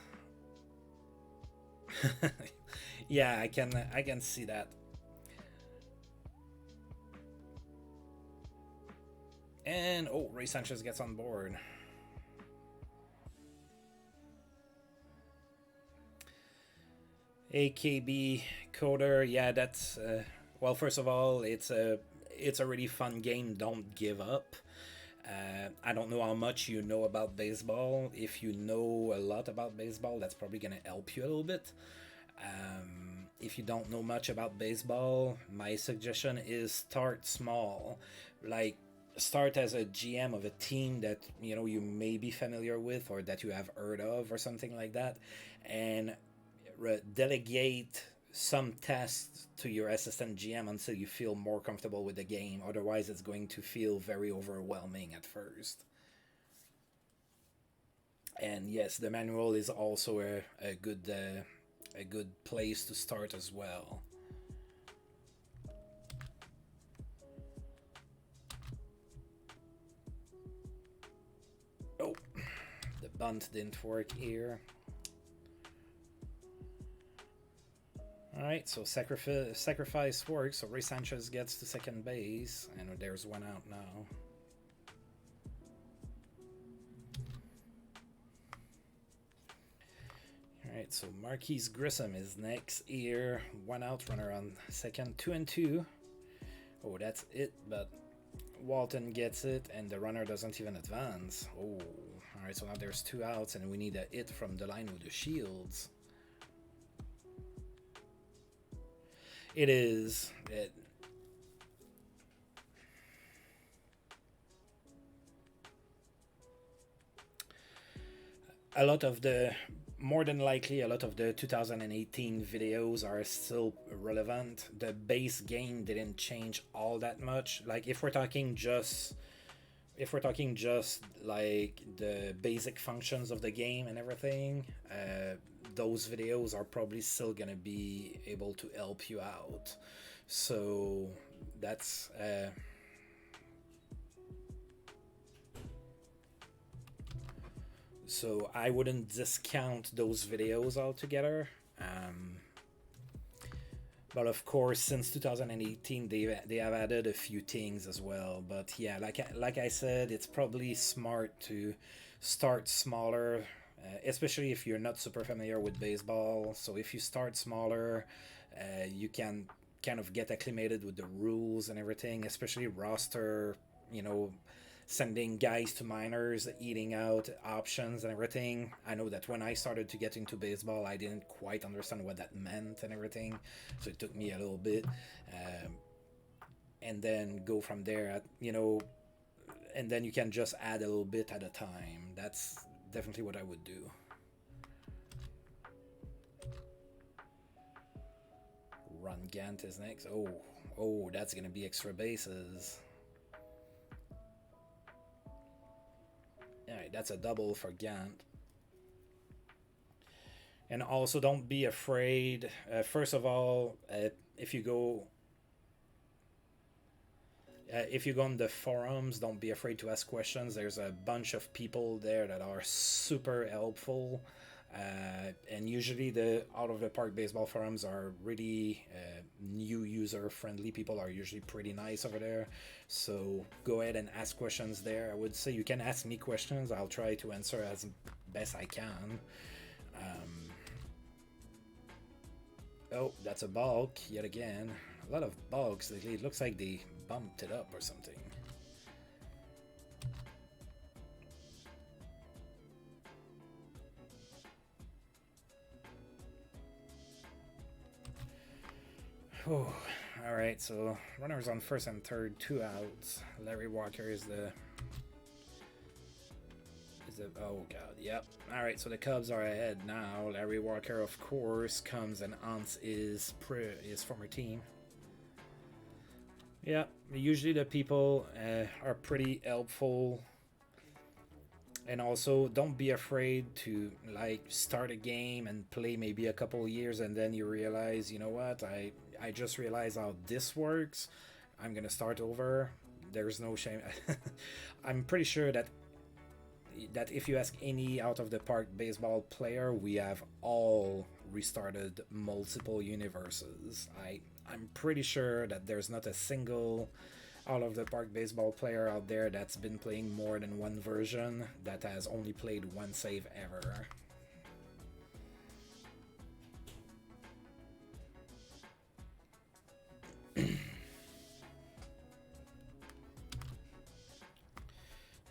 Yeah, I can see that. And oh, Ray Sanchez gets on board. AKB Coder, yeah, that's well. First of all, it's a really fun game. Don't give up. I don't know how much you know about baseball. If you know a lot about baseball, that's probably gonna help you a little bit. If you don't know much about baseball, my suggestion is start small. Like, start as a GM of a team that you may be familiar with or that you have heard of or something like that, and delegate some tasks to your assistant GM until you feel more comfortable with the game. Otherwise, it's going to feel very overwhelming at first. And yes, the manual is also a good place to start as well. Oh, the bunt didn't work here. Alright, so sacrifice works, so Ray Sanchez gets to second base, and there's 1 out now. Alright, so Marquise Grissom is next here. 1 out, runner on second, 2-2. Oh, that's it, but Walton gets it, and the runner doesn't even advance. Oh, alright, so now there's 2 outs, and we need a hit from the line with the Shields. It is. A lot of the, more than likely, a lot of the 2018 videos are still relevant. The base game didn't change all that much. Like, if we're talking just like the basic functions of the game and everything, those videos are probably still gonna be able to help you out. So that's so I wouldn't discount those videos altogether. But of course, since 2018, they have added a few things as well. But yeah, like I said, it's probably smart to start smaller, especially if you're not super familiar with baseball. So if you start smaller, you can kind of get acclimated with the rules and everything, especially roster, sending guys to minors, eating out options and everything. I know that when I started to get into baseball, I didn't quite understand what that meant and everything, so it took me a little bit, and then go from there. And then you can just add a little bit at a time. That's definitely what I would do. Ron Gant is next. Oh, that's gonna be extra bases. Alright, that's a double for Gant. And also, don't be afraid. First of all, if you go If you go on the forums, don't be afraid to ask questions. There's a bunch of people there that are super helpful. And usually the out of the park baseball forums are really new user friendly. People are usually pretty nice over there, so go ahead and ask questions there. I would say you can ask me questions. I'll try to answer as best I can. Oh, that's a bulk yet again. A lot of bulks lately. It looks like they bumped it up or something. Oh, all right. So runners on first and third, 2 outs. Larry Walker is the. Oh god, yep. All right. So the Cubs are ahead now. Larry Walker, of course, comes and haunts his former team. Yeah, usually the people are pretty helpful. And also, don't be afraid to like start a game and play maybe a couple years, and then you realize, you know what, I just realized how this works. I'm gonna start over. There's no shame. I'm pretty sure that if you ask any out of the park baseball player, we have all restarted multiple universes. I'm pretty sure that there's not a single out of the park baseball player out there that's been playing more than one version that has only played one save ever.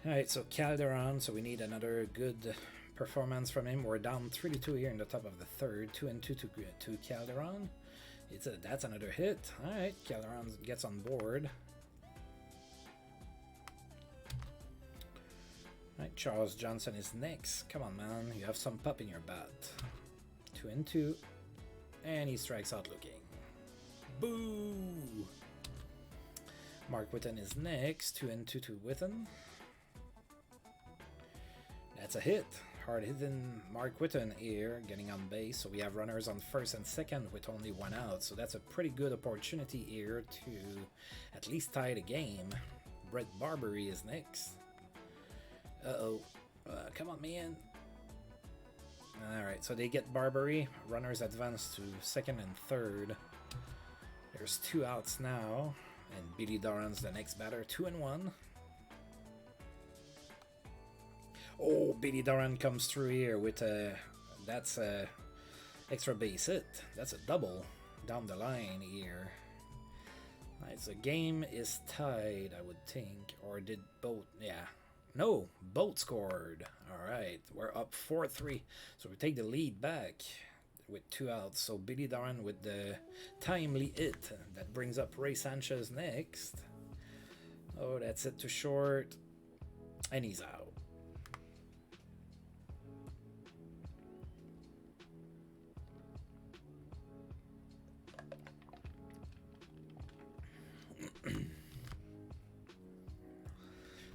Alright, so Calderon, so we need another good performance from him. We're down 3-2 here in the top of the third, 2-2 to Calderon. That's another hit. Alright, Calderon gets on board. Alright, Charles Johnson is next. Come on, man. You have some pop in your bat. 2-2. And he strikes out looking. Boo! Mark Whitten is next. 2-2 to Whitten. That's a hit. Hard hitting Mark Whitten here, getting on base. So we have runners on first and second with only 1 out. So that's a pretty good opportunity here to at least tie the game. Brett Barbary is next. Uh-oh. Come on, man. Alright, so they get Barbary. Runners advance to second and third. There's 2 outs now. And Billy Doran's the next batter. 2-1. Oh, Billy Doran comes through here with that's a extra base hit. That's a double down the line here. Right, so game is tied, I would think. Or did both? Yeah. No, both scored. All right, we're up 4-3. So we take the lead back with 2 outs. So Billy Doran with the timely hit. That brings up Ray Sanchez next. Oh, that's it to short. And he's out.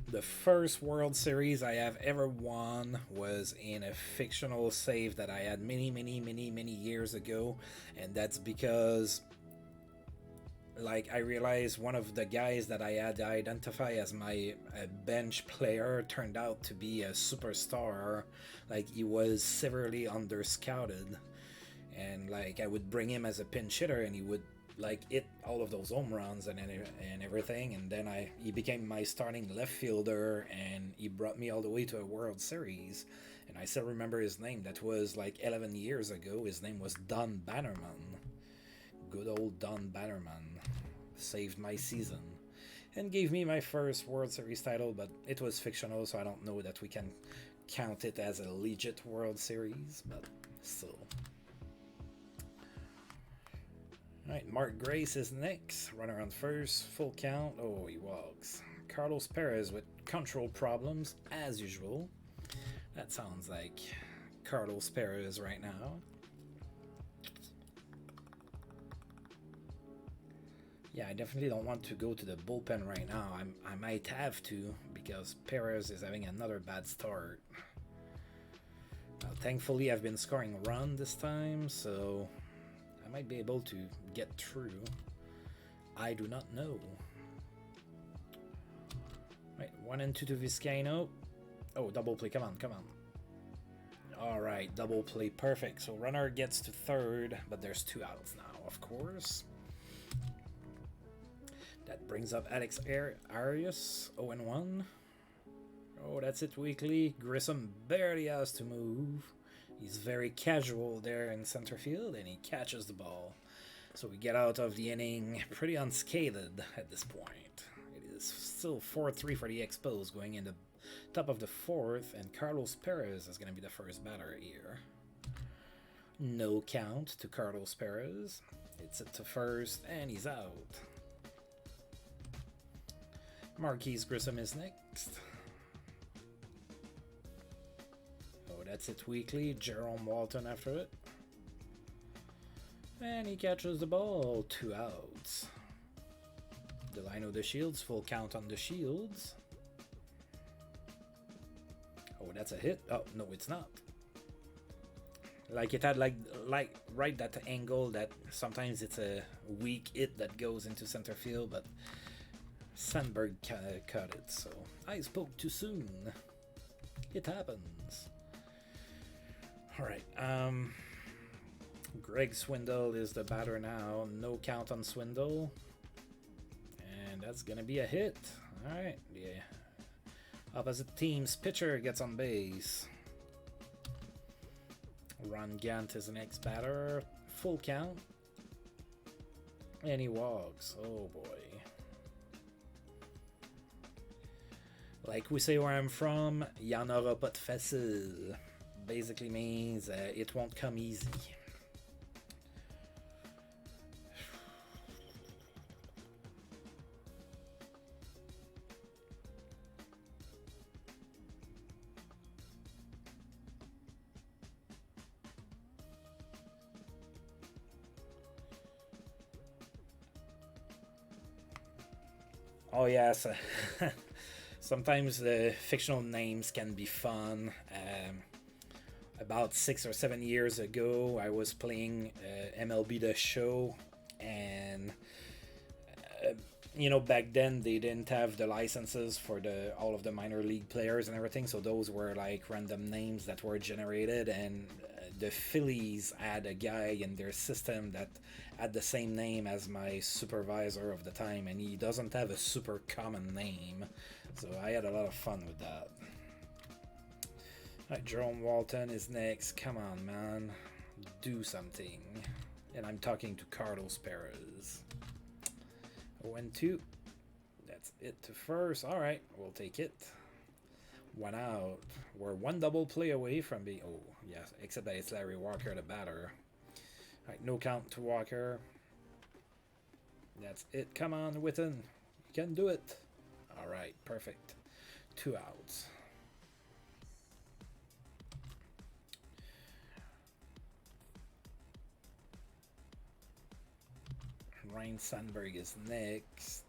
The first World Series I have ever won was in a fictional save that I had many years ago, and that's because like I realized one of the guys that I had to identify as my bench player turned out to be a superstar. Like he was severely under-scouted, and like I would bring him as a pinch hitter and he would like hit all of those home runs and everything, and then he became my starting left fielder, and he brought me all the way to a World Series. And I still remember his name. That was like 11 years ago. His name was Don Bannerman. Good old Don Bannerman saved my season and gave me my first World Series title, but it was fictional, so I don't know that we can count it as a legit World Series, but still. Alright, Mark Grace is next. Runner on first. Full count. Oh, he walks. Carlos Perez with control problems, as usual. That sounds like Carlos Perez right now. Yeah, I definitely don't want to go to the bullpen right now. I might have to, because Perez is having another bad start. Thankfully, I've been scoring a run this time, so I might be able to get through. I do not know. Right, 1-2 to Vizcaino. Oh, double play. Come on, come on. All right, double play. Perfect. So runner gets to third, but there's 2 outs now, of course. That brings up Alex Arias, 0-1. Oh, that's it, Weekly. Grissom barely has to move. He's very casual there in center field, and he catches the ball. So we get out of the inning pretty unscathed at this point. It is still 4-3 for the Expos going in the top of the 4th, and Carlos Perez is going to be the first batter here. No count to Carlos Perez. It's it to first, and he's out. Marquise Grissom is next. Oh, that's it, Weekly. Jerome Walton after it. And he catches the ball. 2 outs. Delino the Shields. Full count on the Shields. Oh, that's a hit. Oh, no, it's not. Like it had like right at the angle that sometimes it's a weak hit that goes into center field, but Sandberg cut it, so I spoke too soon. It happens. Alright, Greg Swindle is the batter now. No count on Swindle. And that's gonna be a hit. Alright, the opposite team's pitcher gets on base. Ron Gant is the next batter. Full count. And he walks. Oh boy. Like we say where I'm from, y'en aura pas de facile. Basically means it won't come easy. Oh yes. Sometimes the fictional names can be fun. About 6 or 7 years ago, I was playing MLB The Show, and you know, back then they didn't have the licenses for all of the minor league players and everything, so those were like random names that were generated, and the Phillies had a guy in their system that had the same name as my supervisor of the time, and he doesn't have a super common name. So I had a lot of fun with that. Alright, Jerome Walton is next. Come on, man. Do something. And I'm talking to Carlos Perez. 0-2. That's it to first. Alright, we'll take it. 1 out. We're 1 double play away from being... Oh, yes, except that it's Larry Walker, the batter. Alright, no count to Walker. That's it. Come on, Witten. You can do it. Alright, perfect. 2 outs. Ryan Sandberg is next.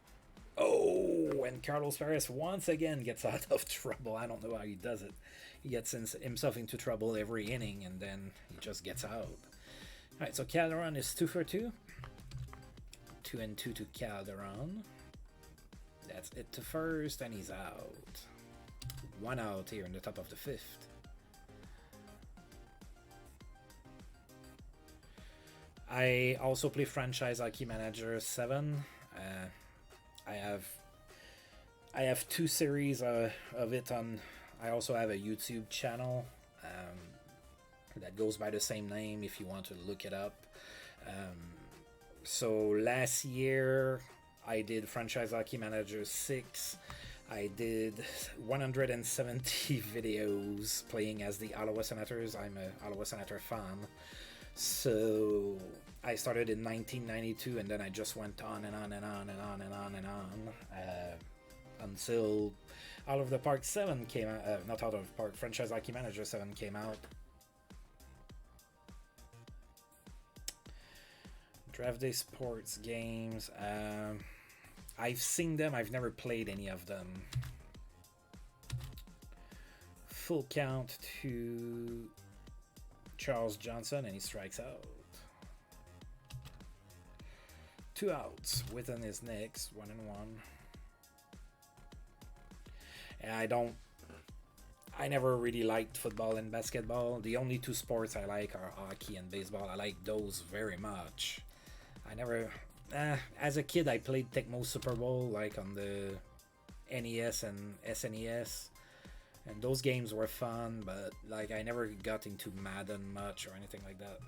Oh, and Carlos Perez once again gets out of trouble. I don't know how he does it. He gets himself into trouble every inning, and then he just gets out. Alright, so Calderon is 2 for 2. 2-2 to Calderon. That's it to first, and he's out. 1 out here in the top of the 5th. I also play Franchise Hockey Manager 7. I have 2 series of it on. I also have a YouTube channel that goes by the same name if you want to look it up. So last year I did Franchise Hockey Manager 6. I did 170 videos playing as the Ottawa Senators. I'm a Ottawa Senator fan. So I started in 1992, and then I just went on and on and on and on and on and on until Out of the Park 7 came out. Not Out of the Park, Franchise Hockey Manager 7 came out. Draft Day Sports games. I've seen them. I've never played any of them. Full count to Charles Johnson, and he strikes out. 2 outs. Witten is next. 1-1. I never really liked football and basketball. The only two sports I like are hockey and baseball. I like those very much. I never. As a kid, I played Tecmo Super Bowl like on the NES and SNES, and those games were fun. But like, I never got into Madden much or anything like that.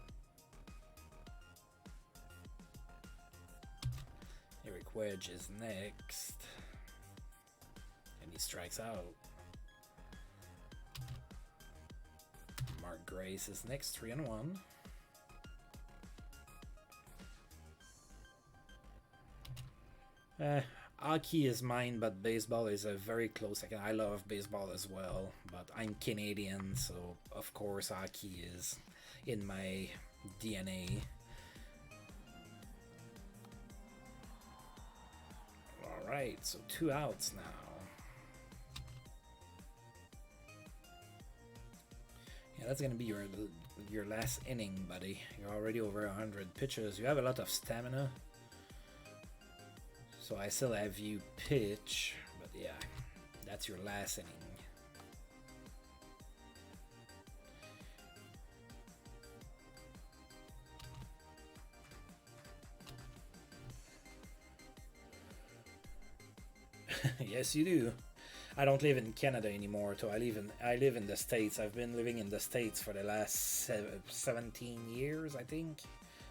Eric Wedge is next, and he strikes out. Mark Grace is next, 3-1. Hockey is mine, but baseball is a very close second. I love baseball as well, but I'm Canadian, so of course hockey is in my DNA. Alright, so 2 outs now. Yeah, that's gonna be your last inning, buddy. You're already over 100 pitches. You have a lot of stamina, so I still have you pitch, but yeah, that's your last inning. Yes, you do. I don't live in Canada anymore, so I live in the States. I've been living in the States for the last 17 years, I think.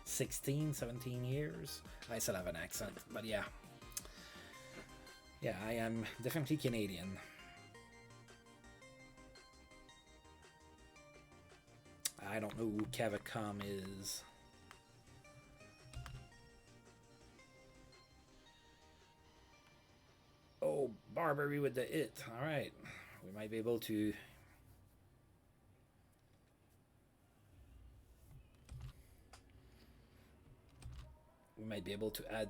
16, 17 years. I still have an accent, but yeah. Yeah, I am definitely Canadian. I don't know who Cavacom is. Oh, Barbary with the it. Alright. We might be able to... We might be able to add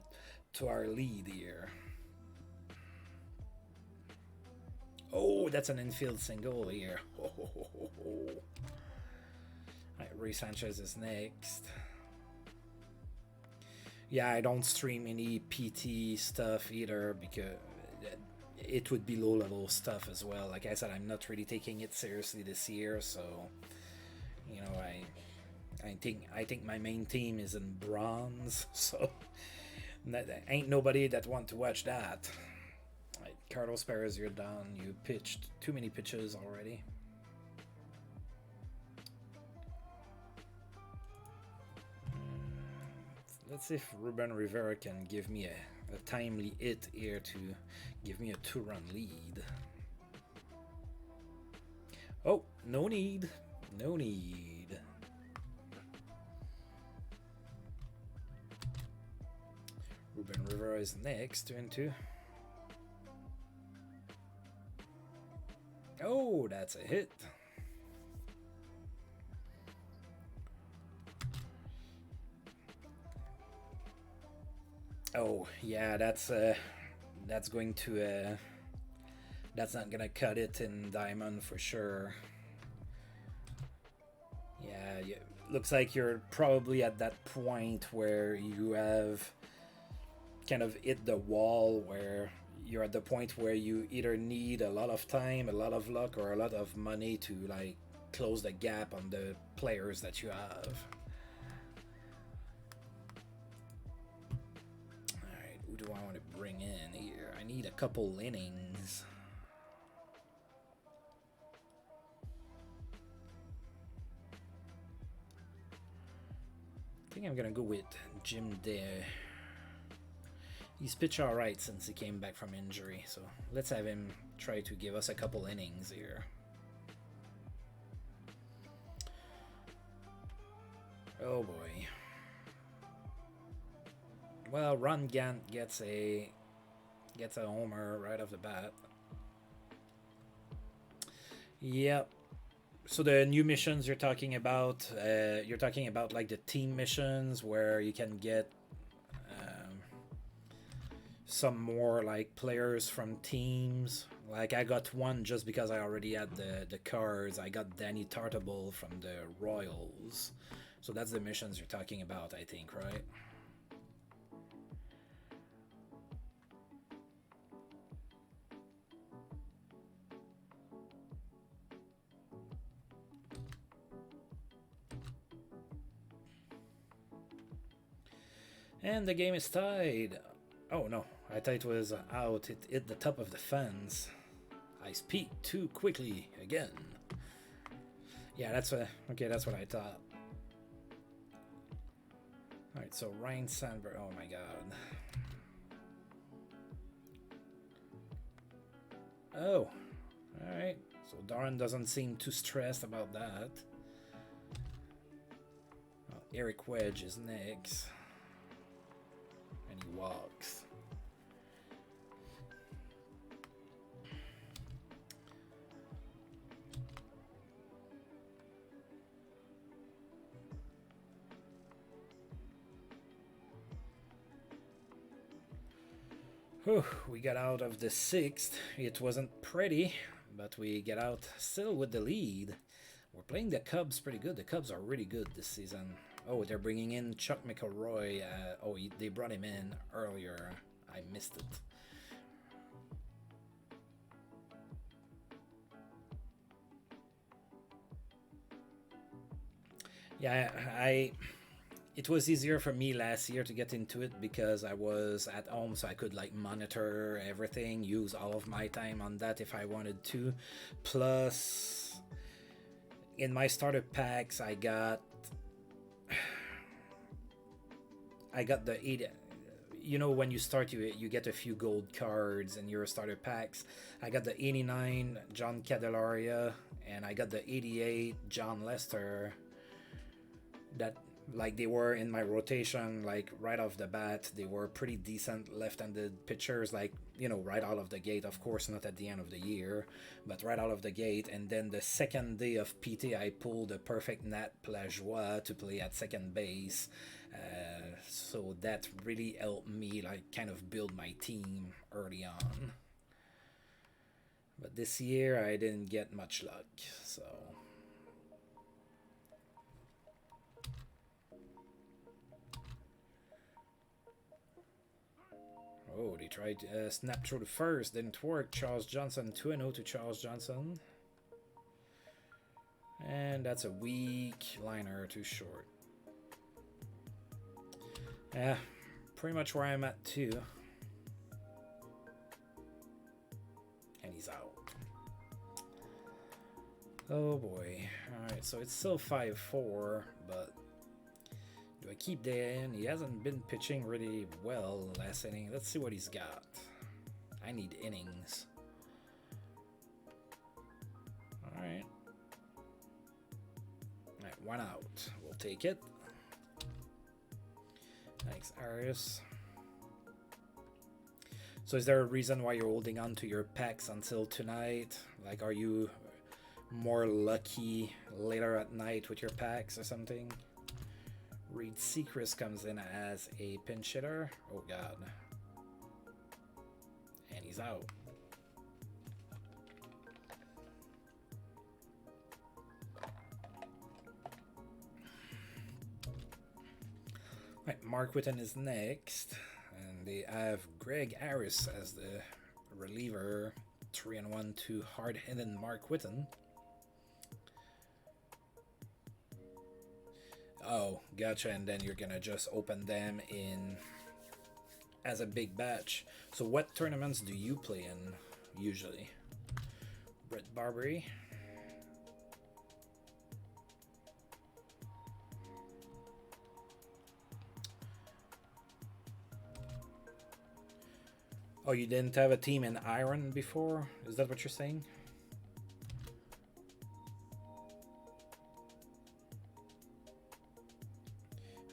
to our lead here. Oh, that's an infield single here. Alright, Ray Sanchez is next. Yeah, I don't stream any PT stuff either because it would be low-level stuff as well. Like I said, I'm not really taking it seriously this year, so you know, I think my main team is in bronze, so ain't nobody that want to watch that. Right, Carlos Perez, you're done. You pitched too many pitches already. Let's see if Ruben Rivera can give me a timely hit here to give me a 2-run lead. Oh, no need. No need. Ruben Rivera is next, 2-2. Oh, that's a hit. Oh, yeah, that's going to that's not gonna cut it in diamond for sure. Yeah, looks like you're probably at that point where you have kind of hit the wall, where you're at the point where you either need a lot of time, a lot of luck, or a lot of money to like close the gap on the players that you have. Who do I want to bring in here? I need a couple innings. I think I'm gonna go with Jim Day. He's pitched alright since he came back from injury, so let's have him try to give us a couple innings here. Oh boy. Well, Ron Gant gets a homer right off the bat. Yep. So the new missions you're talking about like the team missions where you can get some more like players from teams. Like I got one just because I already had the cards. I got Danny Tartable from the Royals. So that's the missions you're talking about, I think, right? And the game is tied. Oh no, I thought it was out. It hit the top of the fence. I speak too quickly again. Yeah, that's okay. That's what I thought. All right, so Ryan Sandberg. Oh my God. Oh, all right. So Darren doesn't seem too stressed about that. Well, Eric Wedge is next, and he walks. Whew, we got out of the 6th. It wasn't pretty, but we get out still with the lead. We're playing the Cubs pretty good. The Cubs are really good this season. Oh, they're bringing in Chuck McElroy. They brought him in earlier. I missed it. Yeah, it was easier for me last year to get into it because I was at home, so I could like monitor everything, use all of my time on that if I wanted to. Plus, in my starter packs, I got the 8. You know, when you start, you get a few gold cards in your starter packs. I got the 89 John Candelaria, and I got the 88 John Lester. That, like, they were in my rotation, like, right off the bat. They were pretty decent left-handed pitchers, like, you know, right out of the gate. Of course, not at the end of the year, but right out of the gate. And then the second day of PT, I pulled a perfect Nat Plajoie to play at second base. So that really helped me, like, kind of build my team early on. But this year, I didn't get much luck, so... Oh, they tried snap through the first, didn't work. Charles Johnson, 2-0 to Charles Johnson. And that's a weak liner, too short. Yeah, pretty much where I'm at too. And he's out. Oh boy. Alright, so it's still 5-4, but... do I keep Dan? He hasn't been pitching really well last inning. Let's see what he's got. I need innings. Alright. Alright, 1 out. We'll take it. Thanks, Arias. So is there a reason why you're holding on to your packs until tonight? Like, are you more lucky later at night with your packs or something? Reed Seacrest comes in as a pinch hitter. Oh god. And he's out. Right, Mark Whitten is next. And they have Greg Harris as the reliever. 3-1 to hard-hitting Mark Whitten. Oh, gotcha, and then you're gonna just open them in as a big batch. So what tournaments do you play in, usually? Brett Barbary? Oh, you didn't have a team in Iron before? Is that what you're saying?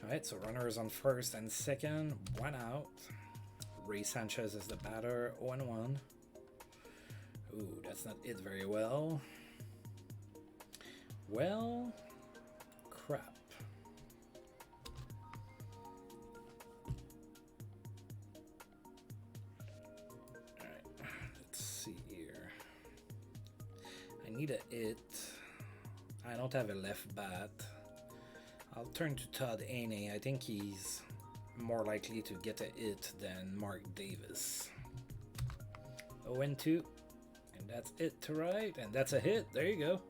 Alright, so runners on first and second, 1 out. Ray Sanchez is the batter, 0-1. Ooh, that's not it very well. Well, crap. Alright, let's see here. I need a hit. I don't have a left bat. I'll turn to Todd Haney. I think he's more likely to get a hit than Mark Davis. 0-2. And that's it to right. And that's a hit. There you go.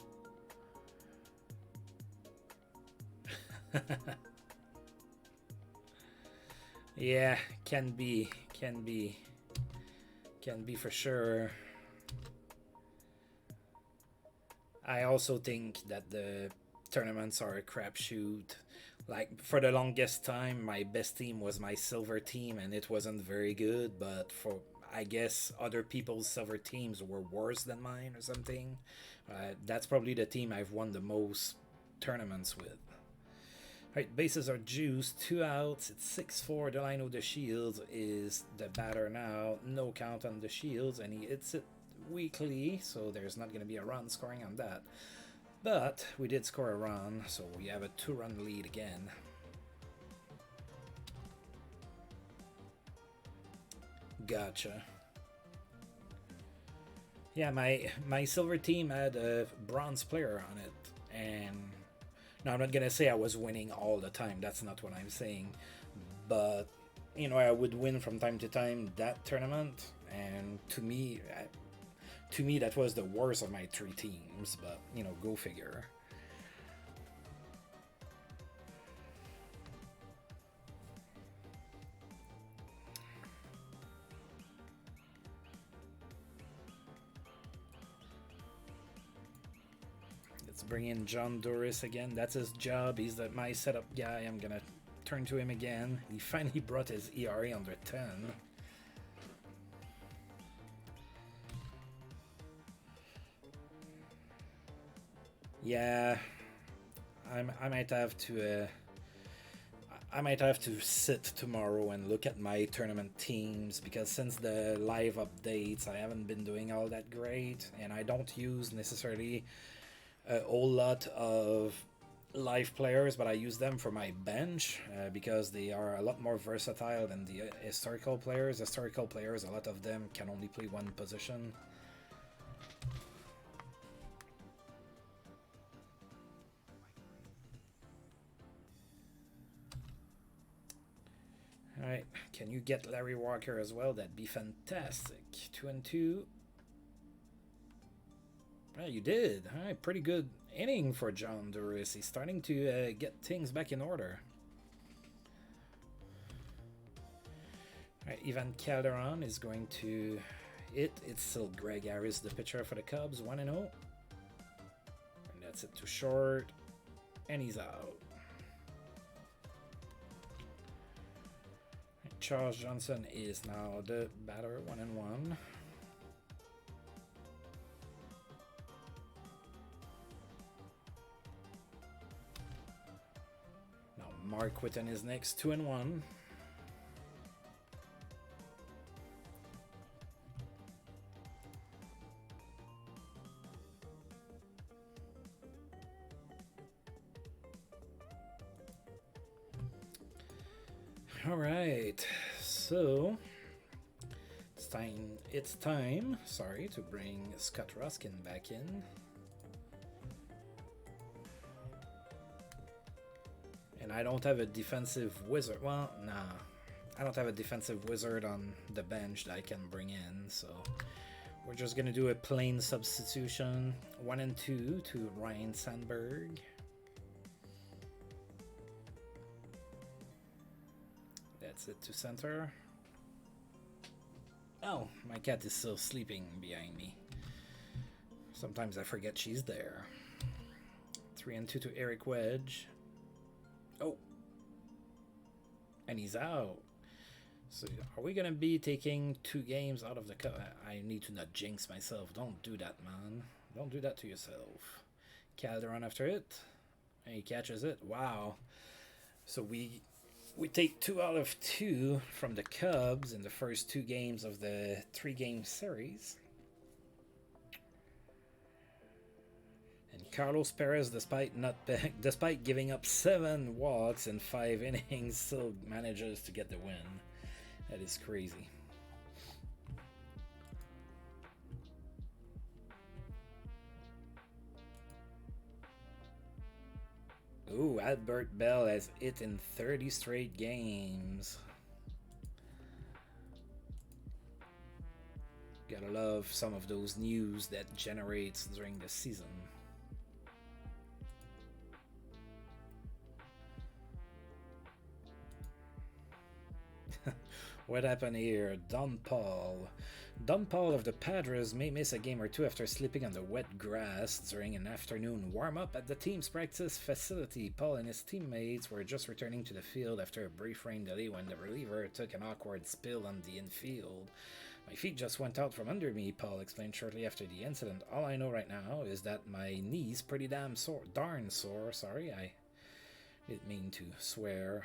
Yeah, can be, can be, can be for sure. I also think that the tournaments are a crapshoot. Like for the longest time, my best team was my silver team, and it wasn't very good. But for I guess other people's silver teams were worse than mine or something. That's probably the team I've won the most tournaments with. Right, bases are juiced, 2 outs, it's 6-4. The line of the Shields is the batter now. No count on the Shields, and he hits it weakly, so there's not going to be a run scoring on that. But we did score a run, so we have a 2-run lead again. Gotcha. Yeah, my silver team had a bronze player on it, and now I'm not gonna say I was winning all the time. That's not what I'm saying, but you know I would win from time to time that tournament, and to me that was the worst of my three teams. But you know, go figure. Let's bring in John Doris again. That's his job. He's my setup guy. I'm gonna turn to him again. He finally brought his ERA under 10. Yeah, I might have to. I might have to sit tomorrow and look at my tournament teams, because since the live updates, I haven't been doing all that great, and I don't use necessarily a whole lot of live players, but I use them for my bench because they are a lot more versatile than the historical players. Historical players, a lot of them can only play one position. Alright, can you get Larry Walker as well? That'd be fantastic. 2-2. Well, you did. Alright, pretty good inning for John Doris. He's starting to get things back in order. Alright, Ivan Calderon is going to hit. It's still Greg Harris, the pitcher for the Cubs, 1-0. And that's it, too short. And he's out. Charles Johnson is now the batter, 1-1. Now Mark Whitten is next, 2-1. All right, so it's time, sorry, to bring Scott Ruskin back in. And I don't have a defensive wizard. Well, nah, I don't have a defensive wizard on the bench that I can bring in, so we're just gonna do a plain substitution. 1 and 2 to Ryan Sandberg. That's it to center. Oh, my cat is still sleeping behind me. Sometimes I forget she's there. 3 and 2 to Eric Wedge. Oh. And he's out. So are we going to be taking 2 games out of the cup? I need to not jinx myself. Don't do that, man. Don't do that to yourself. Calderon after it. And he catches it. Wow. So we take 2 out of 2 from the Cubs in the first 2 games of the 3-game series. And Carlos Perez, despite giving up 7 walks in 5 innings, still manages to get the win. That is crazy. Ooh, Albert Bell has hit in 30 straight games. Gotta love some of those news that generates during the season. What happened here? Don Paul. Don Paul of the Padres may miss a game or two after sleeping on the wet grass during an afternoon warm-up at the team's practice facility. Paul and his teammates were just returning to the field after a brief rain delay when the reliever took an awkward spill on the infield. My feet just went out from under me, Paul explained shortly after the incident. All I know right now is that my knee's pretty darn sore. Sorry, I didn't mean to swear.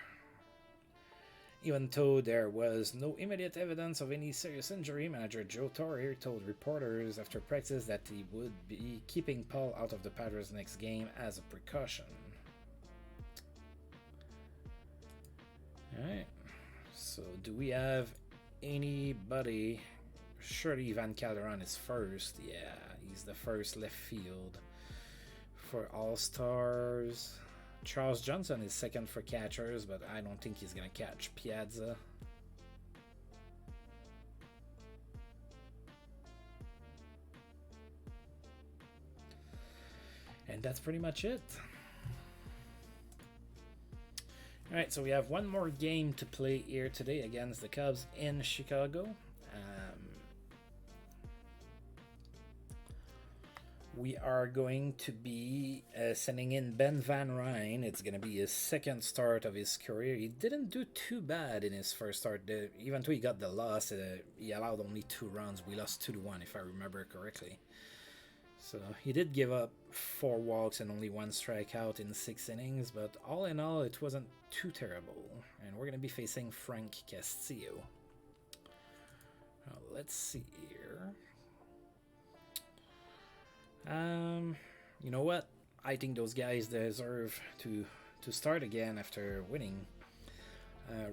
Even though there was no immediate evidence of any serious injury, manager Joe Torre told reporters after practice that he would be keeping Paul out of the Padres' next game as a precaution. Alright, so do we have anybody? Surely Van Calderon is first. Yeah, he's the first left field for All-Stars. Charles Johnson is second for catchers, but I don't think he's going to catch Piazza. And that's pretty much it. Alright, so we have one more game to play here today against the Cubs in Chicago. We are going to be sending in Ben Van Ryn. It's going to be his second start of his career. He didn't do too bad in his first start. Even though he got the loss, he allowed only 2 runs. We lost 2-1 if I remember correctly. So he did give up 4 walks and only 1 strikeout in 6 innings. But all in all, it wasn't too terrible. And we're going to be facing Frank Castillo. Let's see here. You know what? I think those guys deserve to start again after winning.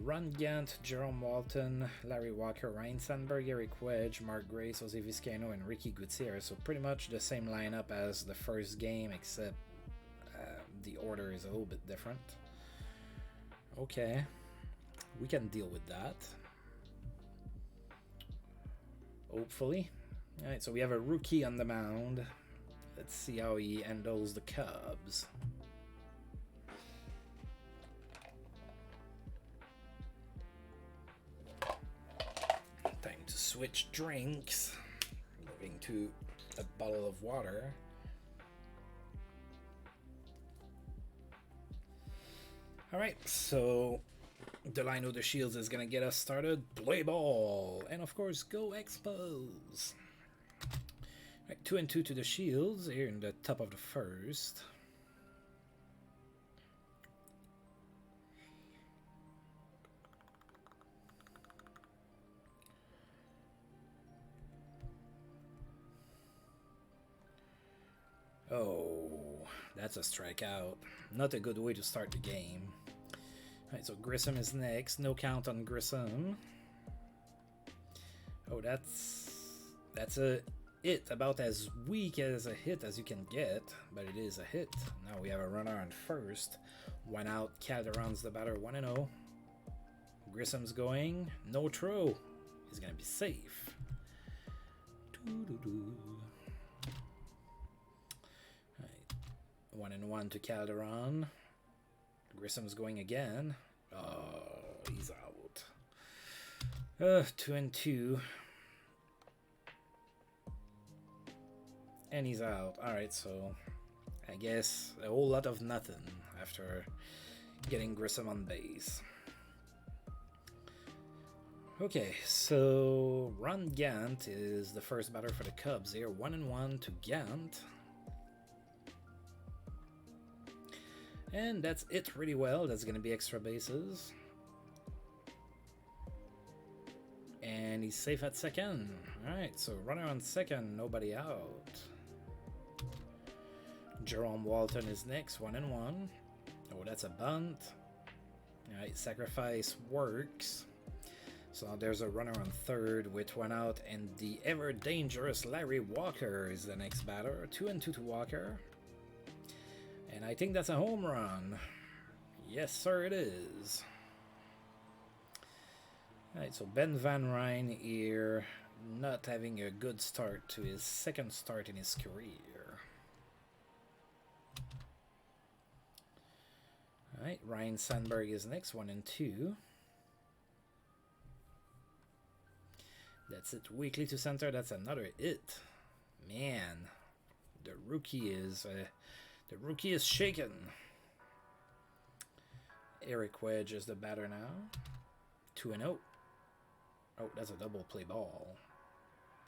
Ron Gant, Jerome Walton, Larry Walker, Ryan Sandberg, Eric Wedge, Mark Grace, Jose Vizcaino, and Ricky Gutierrez. So pretty much the same lineup as the first game, except the order is a little bit different. Okay, we can deal with that. Hopefully. Alright, so we have a rookie on the mound. Let's see how he handles the Cubs. Time to switch drinks. Moving to a bottle of water. Alright, so the line of the Shields is going to get us started. Play ball! And of course, go Expos! Right, 2-2 to the Shields here in the top of the first. Oh, that's a strikeout. Not a good way to start the game. Alright, so Grissom is next. No count on Grissom. Oh, that's a hit, about as weak as a hit as you can get, but it is a hit. Now we have a runner on first. 1 out, Calderon's the batter, 1-0. Grissom's going, no throw. He's gonna be safe. Alright, 1-1 to Calderon. Grissom's going again. Oh, he's out. 2-2. And he's out. Alright, so I guess a whole lot of nothing after getting Grissom on base. Okay, so Ron Gant is the first batter for the Cubs here. 1-1 to Gant. And that's it really well. That's going to be extra bases. And he's safe at second. Alright, so runner on second, nobody out. Jerome Walton is next, 1-1. Oh, that's a bunt. Alright, sacrifice works. So there's a runner on third with 1 out, and the ever dangerous Larry Walker is the next batter. 2-2 to Walker. And I think that's a home run. Yes, sir, it is. Alright, so Ben Van Ryn here, not having a good start to his second start in his career. Alright, Ryan Sandberg is next, 1-2. That's it. Weekly to center. That's another hit. Man, the rookie is shaken. Eric Wedge is the batter now. 2-0. Oh, that's a double play ball.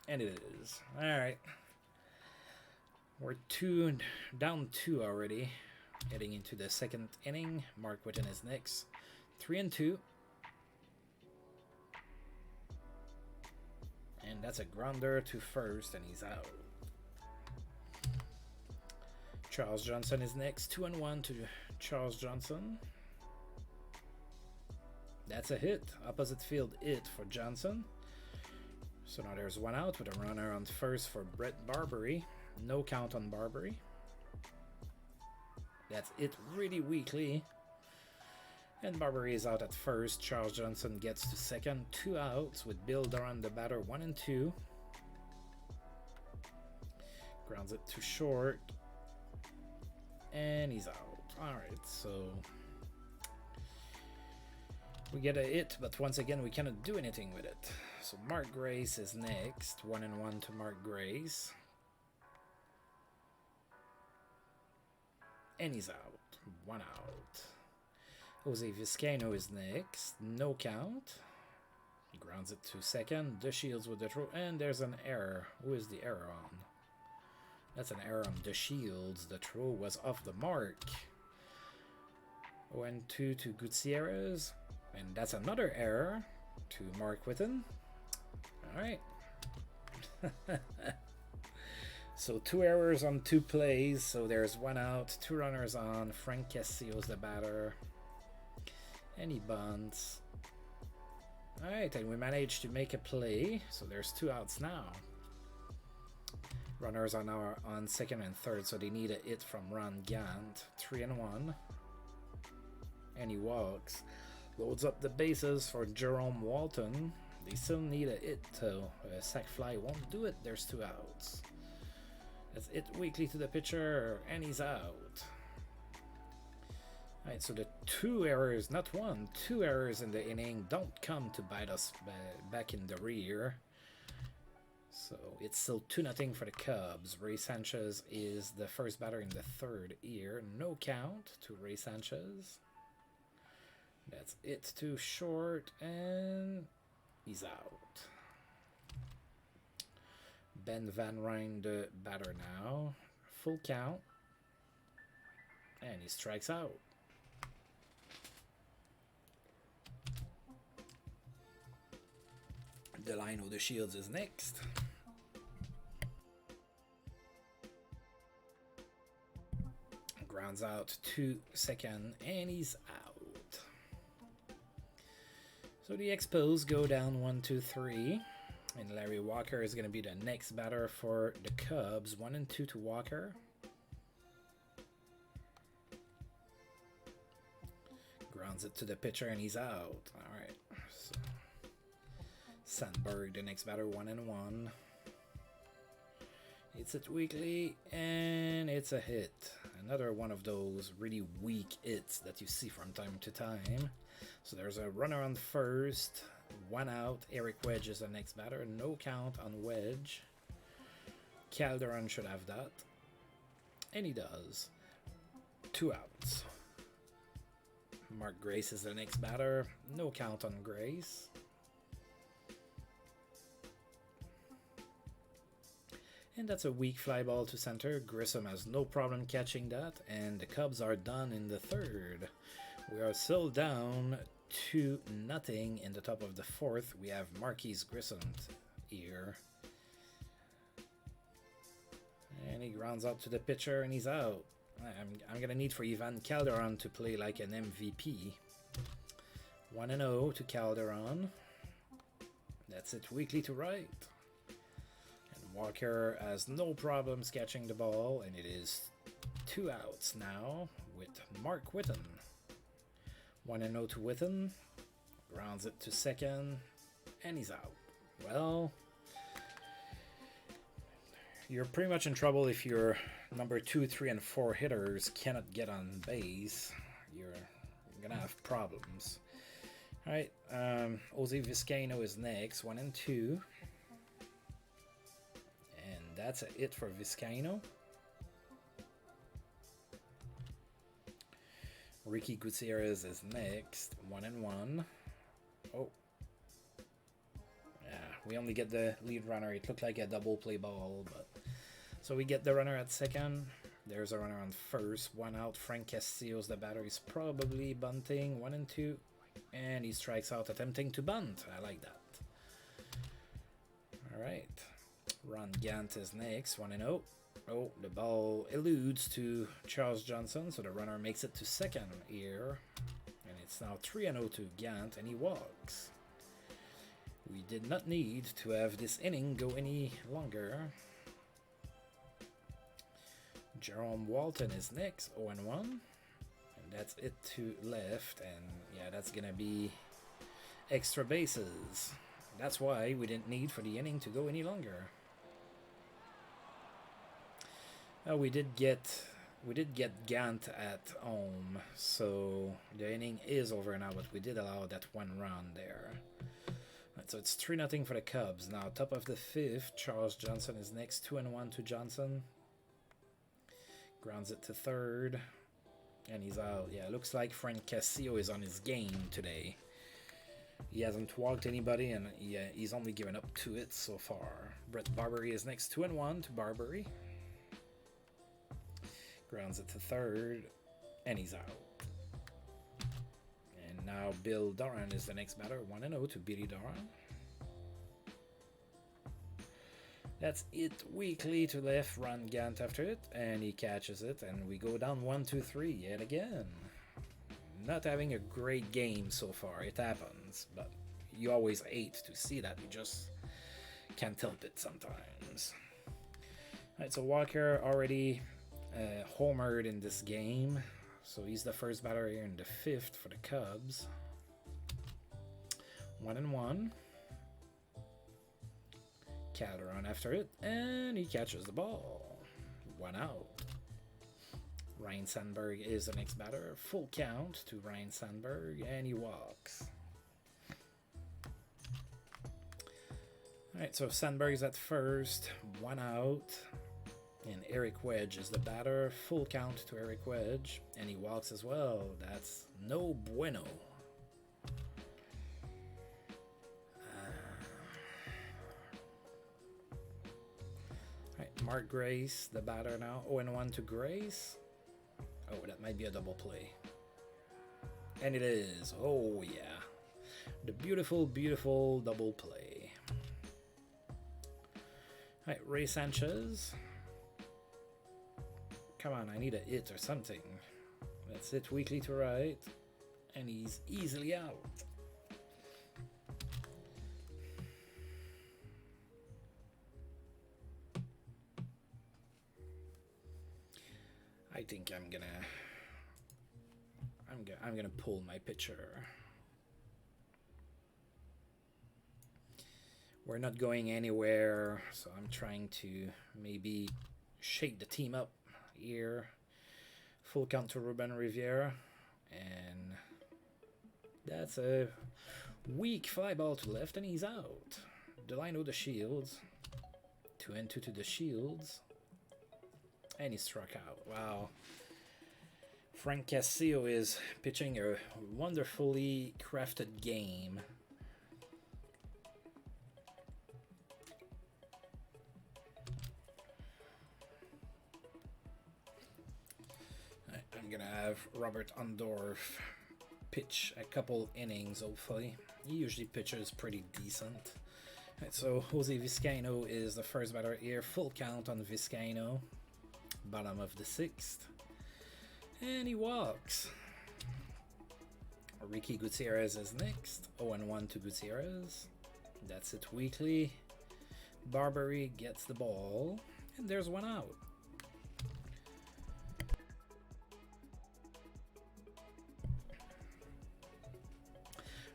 And it is. Alright. We're down two already. Heading into the second inning. Mark Whitten is next. 3-2. And that's a grounder to first, and he's out. Charles Johnson is next. 2-1 to Charles Johnson. That's a hit. Opposite field hit for Johnson. So now there's one out with a runner on first for Brett Barbary. No count on Barbary. That's it really weakly. And Barbary is out at first. Charles Johnson gets to second. 2 outs with Bill Duran, the batter, 1-2. Grounds it to short. And he's out. Alright, so we get a hit, but once again we cannot do anything with it. So Mark Grace is next. 1-1 to Mark Grace. And he's out. 1 out. Jose Vizcaino is next. No count. He grounds it to second. The Shields with the throw. And there's an error. Who is the error on? That's an error on the Shields. The throw was off the mark. 0-2 to Gutierrez. And that's another error to Mark Whitten. Alright. So 2 errors on 2 plays. So there's 1 out, 2 runners on. Frank Castillo's the batter. And he bunts. Alright, and we managed to make a play. So there's 2 outs now. Runners are now on second and third, so they need a hit from Ron Gant. 3-1. And he walks. Loads up the bases for Jerome Walton. They still need a hit, so a sac fly won't do it. There's 2 outs. That's it weakly to the pitcher, and he's out. Alright, so the 2 errors, not 1, 2 errors in the inning don't come to bite us back in the rear. So it's still 2-0 for the Cubs. Ray Sanchez is the first batter in the third here. No count to Ray Sanchez. That's it to short, and he's out. Ben Van Ryn, the batter now. Full count. And he strikes out. Delino the Shields is next. Grounds out to second, and he's out. So the Expos go down 1-2-3, and Larry Walker is going to be the next batter for the Cubs. 1-2 to Walker. Grounds it to the pitcher, and he's out. All right. So Sandberg, the next batter, 1-1. It's it weakly, and it's a hit. Another one of those really weak hits that you see from time to time. So there's a runner on first, 1 out. Eric Wedge is the next batter. No count on Wedge. Calderon should have that. And he does. 2 outs. Mark Grace is the next batter. No count on Grace. And that's a weak fly ball to center. Grissom has no problem catching that. And the Cubs are done in the third. We are still down 2-0 in the top of the fourth. We have Marquise Grissom here. And he grounds out to the pitcher, and he's out. I'm going to need for Ivan Calderon to play like an MVP. 1-0 to Calderon. That's it weakly to right. And Walker has no problems catching the ball, and it is 2 outs now with Mark Whitten. 1-0 to Whitten. Grounds it to second, and he's out. Well, you're pretty much in trouble if your number 2, 3, and 4 hitters cannot get on base. You're gonna have problems. All right, Jose Vizcaino is next, 1-2. that's a hit for Vizcaino. Ricky Gutierrez is next, 1-1. Oh. Yeah, we only get the lead runner. It looked like a double play ball, but so we get the runner at second. There's a runner on first, 1 out. Frank Castillo's the batter is probably bunting, 1-2, and he strikes out attempting to bunt. I like that. All right, Ron Gant is next, 1-0. Oh, the ball eludes to Charles Johnson, so the runner makes it to second here. And it's now 3-0 to Gant, and he walks. We did not need to have this inning go any longer. Jerome Walton is next, 0-1. And that's it to left, and yeah, that's going to be extra bases. That's why we didn't need for the inning to go any longer. We did get Gant at home, so the inning is over now, but we did allow that 1 run there. Right, so it's 3-0 for the Cubs. Now, top of the 5th, Charles Johnson is next, 2-1 to Johnson. Grounds it to third, and he's out. Yeah, looks like Frank Castillo is on his game today. He hasn't walked anybody, and he's only given up 2 hits so far. Brett Barbary is next, 2-1 to Barbary. Grounds it to third, and he's out. And now Bill Doran is the next batter, 1-0 to Billy Doran. That's it weakly to left, Ron Gant after it, and he catches it, and we go down 1-2-3 yet again. Not having a great game so far, it happens, but you always hate to see that, you just can't help it sometimes. Alright, so Walker already homered in this game, so he's the first batter here in the 5th for the Cubs. 1-1. Calderon after it, and he catches the ball. 1 out. Ryan Sandberg is the next batter. Full count to Ryan Sandberg, and he walks. Alright, so Sandberg's at first, 1 out. And Eric Wedge is the batter. Full count to Eric Wedge, and he walks as well. That's no bueno. Alright, Mark Grace, the batter now. 0-1 to Grace. Oh, that might be a double play. And it is. Oh, yeah. The beautiful, beautiful double play. Alright, Ray Sanchez. Come on, I need a hit or something. That's it, weakly to right. And he's easily out. I think I'm gonna pull my pitcher. We're not going anywhere, so I'm trying to maybe shake the team up here. Full count to Ruben Riviera, and that's a weak fly ball to left, and he's out. Delino the Shields, 2-2 to the Shields, and he struck out. Wow. Frank Castillo is pitching a wonderfully crafted game. I'm gonna have Robert Ondorf pitch a couple innings, hopefully. He usually pitches pretty decent. Right, so Jose Vizcaino is the first batter here. Full count on Vizcaino. Bottom of the 6th. And he walks. Ricky Gutierrez is next. 0-1 to Gutierrez. That's it weakly. Barbary gets the ball. And there's 1 out.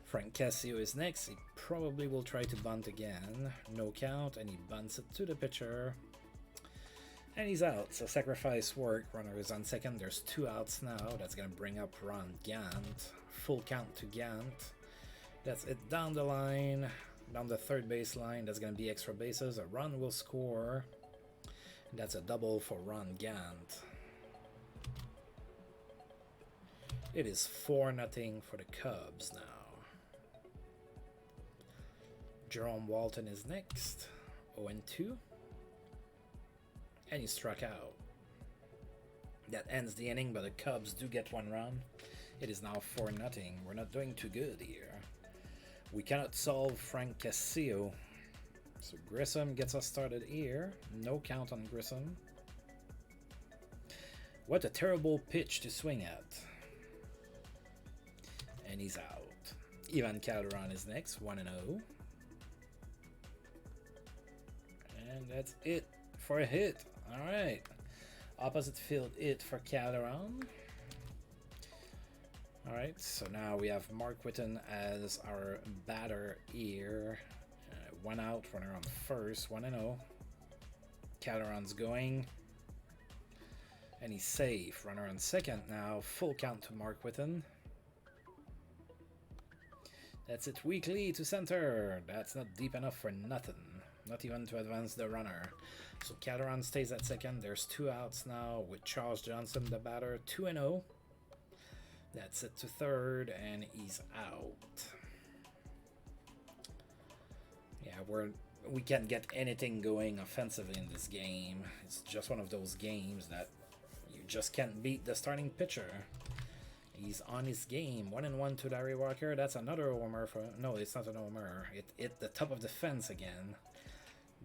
Frank Castillo is next. He probably will try to bunt again. No count, and he bunts it to the pitcher. And he's out, so sacrifice work. Runner is on second. There's 2 outs now. That's going to bring up Ron Gant. Full count to Gant. That's it down the line, down the third base line. That's going to be extra bases. A run will score. That's a double for Ron Gant. It is 4-0 for the Cubs now. Jerome Walton is next, 0-2. And he struck out. That ends the inning, but the Cubs do get one run. It is now 4-0. We're not doing too good here. We cannot solve Frank Castillo. So Grissom gets us started here. No count on Grissom. What a terrible pitch to swing at. And he's out. Ivan Calderon is next, 1-0. And that's it for a hit. Alright. Opposite field hit for Calderon. Alright, so now we have Mark Whitten as our batter here. 1 out, runner on first, 1-0. Calderon's going. And he's safe. Runner on second now. Full count to Mark Whitten. That's it, weakly to center. That's not deep enough for nothing. Not even to advance the runner. So Calderon stays at second. There's 2 outs now with Charles Johnson, the batter, 2-0. That's it to third, and he's out. Yeah, we can't get anything going offensively in this game. It's just one of those games that you just can't beat the starting pitcher. He's on his game. 1-1 to Larry Walker. That's another homer for... No, it's not an homer. It hit the top of the fence again.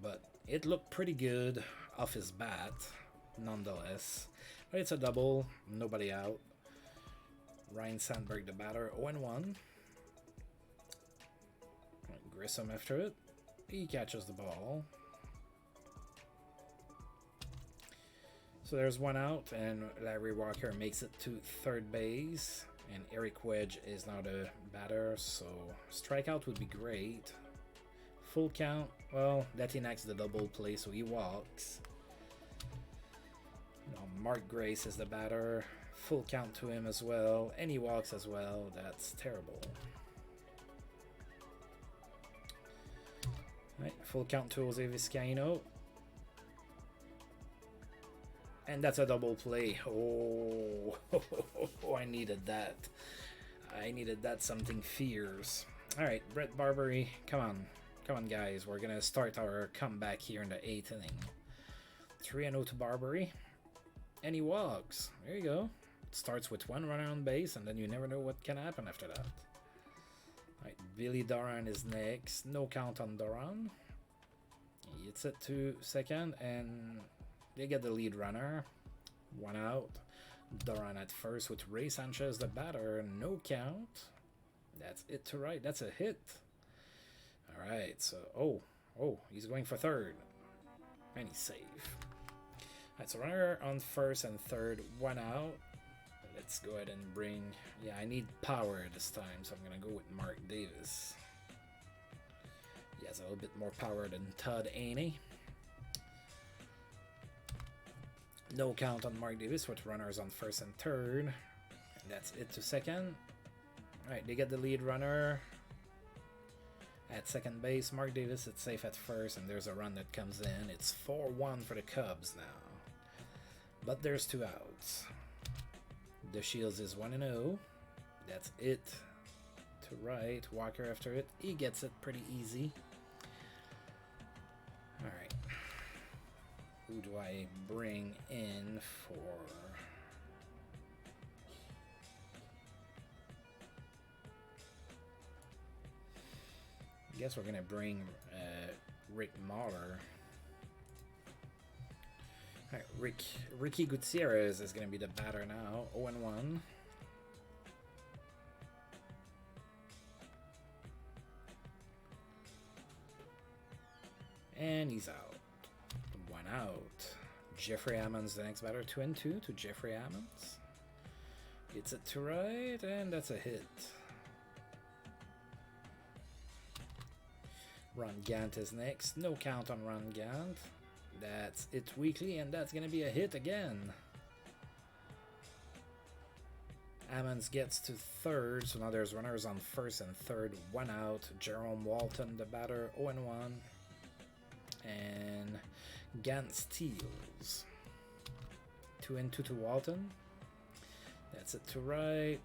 But it looked pretty good off his bat, nonetheless. But it's a double. Nobody out. Ryan Sandberg, the batter, 0-1. Grissom after it. He catches the ball. So there's 1 out, and Larry Walker makes it to third base. And Eric Wedge is now the batter, so strikeout would be great. Full count. Well, that enacts the double play, so he walks. Now Mark Grace is the batter. Full count to him as well, and he walks as well. That's terrible. Right, full count to Jose Vizcaino. And that's a double play. Oh, I needed that. I needed that something fierce. Alright, Brett Barbary, come on. Come on, guys. We're going to start our comeback here in the 8th inning. 3-0 to Barbary. And he walks. There you go. It starts with 1 runner on base, and then you never know what can happen after that. Alright, Billy Doran is next. No count on Doran. He hits it to second, and they get the lead runner. 1 out. Doran at first with Ray Sanchez, the batter. No count. That's it to right. That's a hit. Alright, so... Oh, he's going for third. And he's safe. Alright, so runner on first and third. 1 out. Let's go ahead and bring... Yeah, I need power this time, so I'm going to go with Mark Davis. He has a little bit more power than Todd Aney. No count on Mark Davis with runners on first and third. And that's it to second. Alright, they get the lead runner at second base. Mark Davis is safe at first, and there's a run that comes in. It's 4-1 for the Cubs now. But there's 2 outs. The Shields is 1-0. That's it to right. Walker after it. He gets it pretty easy. Alright. Who do I bring in for... I guess we're going to bring Rick Mahler. Alright, Ricky Gutierrez is going to be the batter now. 0-1. And he's out. 1 out. Jeffrey Ammons, the next batter. 2-2 to Jeffrey Ammons. Hits it to right, and that's a hit. Ron Gant is next. No count on Ron Gant. That's it weekly, and that's going to be a hit again. Ammons gets to third, so now there's runners on first and third. 1 out. Jerome Walton, the batter, 0-1. And Gant steals. 2-2 to Walton. That's it to right.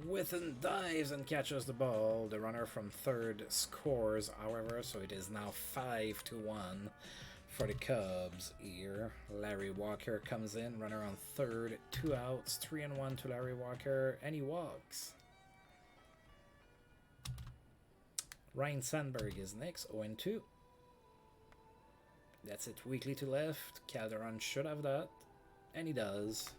Withen dives and catches the ball. The runner from third scores, however, so it is now 5-1 for the Cubs here. Larry Walker comes in, runner on third, 2 outs, 3-1 to Larry Walker, and he walks. Ryan Sandberg is next, 0-2. That's it, weakly to left. Calderon should have that, and he does.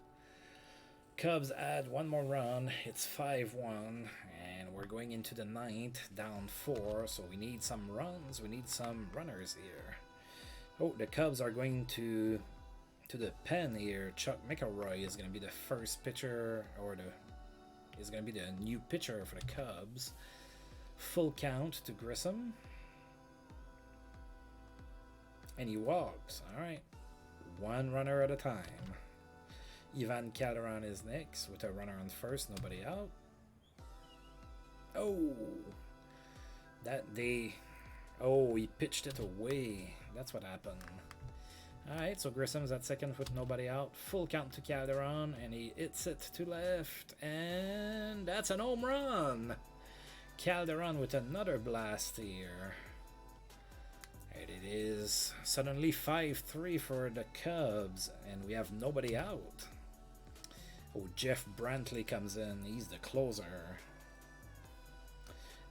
Cubs add one more run, it's 5-1, and we're going into the ninth, down 4, so we need some runs, we need some runners here. Oh, the Cubs are going to the pen here. Chuck McElroy is going to be the first pitcher, or is going to be the new pitcher for the Cubs. Full count to Grissom. And he walks. Alright. One runner at a time. Ivan Calderon is next with a runner on first, nobody out. Oh! Oh, he pitched it away. That's what happened. Alright, so Grissom's at second with nobody out. Full count to Calderon, and he hits it to left. And that's an home run! Calderon with another blast here. And it is suddenly 5-3 for the Cubs, and we have nobody out. Oh, Jeff Brantley comes in. He's the closer.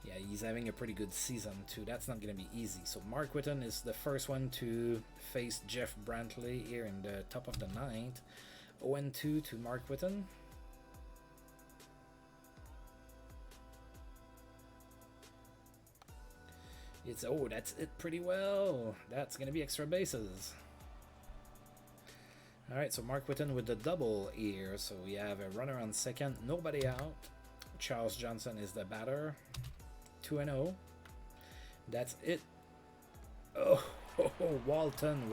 Yeah, he's having a pretty good season too. That's not going to be easy. So Mark Whitten is the first one to face Jeff Brantley here in the top of the ninth. 0-2 to Mark Whitten. That's it pretty well. That's going to be extra bases. Alright, so Mark Whitten with the double here. So we have a runner on second, nobody out. Charles Johnson is the batter. 2-0. That's it. Oh, Walton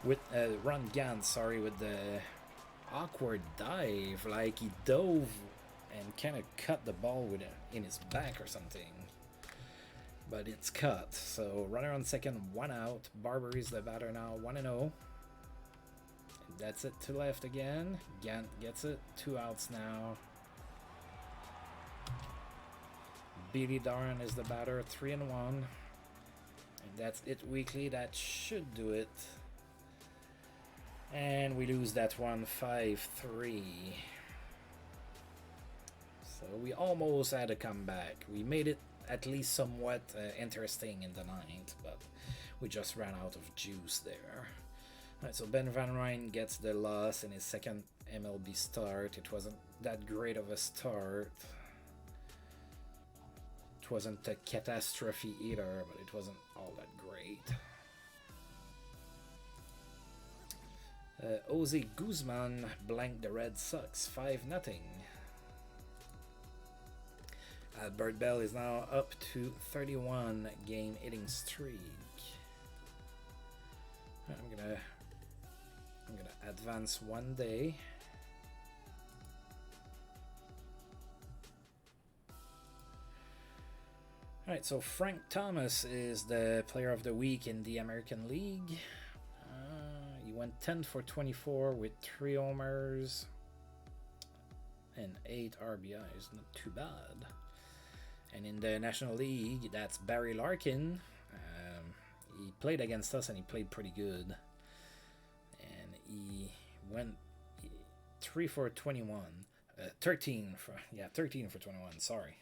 with Ron Gant, sorry, with the awkward dive. Like he dove and kind of cut the ball with in his back or something. But it's cut. So runner on second, 1 out. Barber is the batter now, 1-0. That's it to left again. Gant gets it. 2 outs now. Billy Darn is the batter, 3-1. And that's it weekly. That should do it. And we lose that one, 5-3. So we almost had a comeback. We made it at least somewhat interesting in the ninth, but we just ran out of juice there. Alright, so Ben Van Ryn gets the loss in his second MLB start. It wasn't that great of a start. It wasn't a catastrophe either, but it wasn't all that great. Jose Guzman blanked the Red Sox 5-0. Albert Bell is now up to 31 game hitting streak. I'm gonna advance one day. Alright, so Frank Thomas is the player of the week in the American League. He went 10 for 24 with 3 homers and 8 RBIs. Not too bad. And in the National League, that's Barry Larkin. He played against us and he played pretty good. And he went 3 for 21. 13 for 21, sorry.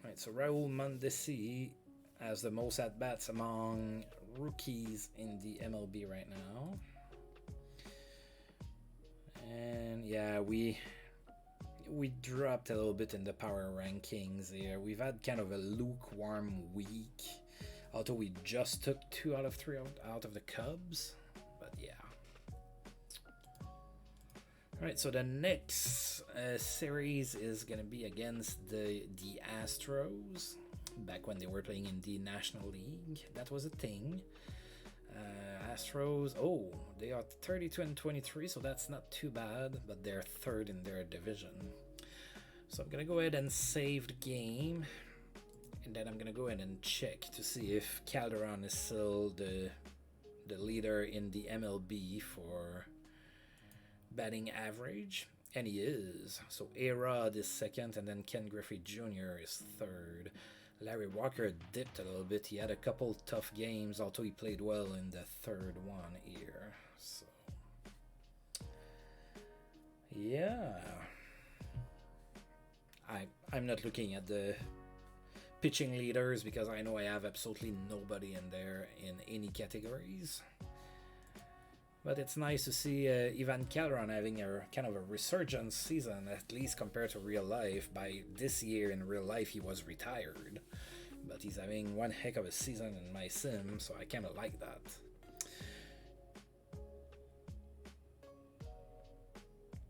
Right, so Raul Mondesi has the most at-bats among rookies in the MLB right now. And yeah, we dropped a little bit in the power rankings here. We've had kind of a lukewarm week, although we just took 2 out of 3 out of the Cubs. But yeah. Alright, so the next series is going to be against the Astros. Back when they were playing in the National League. That was a thing. Astros, they are 32-23, so that's not too bad, but they're third in their division. So I'm gonna go ahead and save the game, And then I'm gonna go ahead and check to see if Calderon is still the leader in the MLB for batting average, and he is. So A-Rod is second, and then Ken Griffey Jr. is third. Larry Walker dipped a little bit. He had a couple tough games, although he played well in the third one here. So yeah, I'm not looking at the pitching leaders because I know I have absolutely nobody in there in any categories. But it's nice to see Ivan Calderon having a kind of a resurgence season, at least compared to real life. By this year in real life, he was retired. But he's having one heck of a season in my sim, so I kind of like that.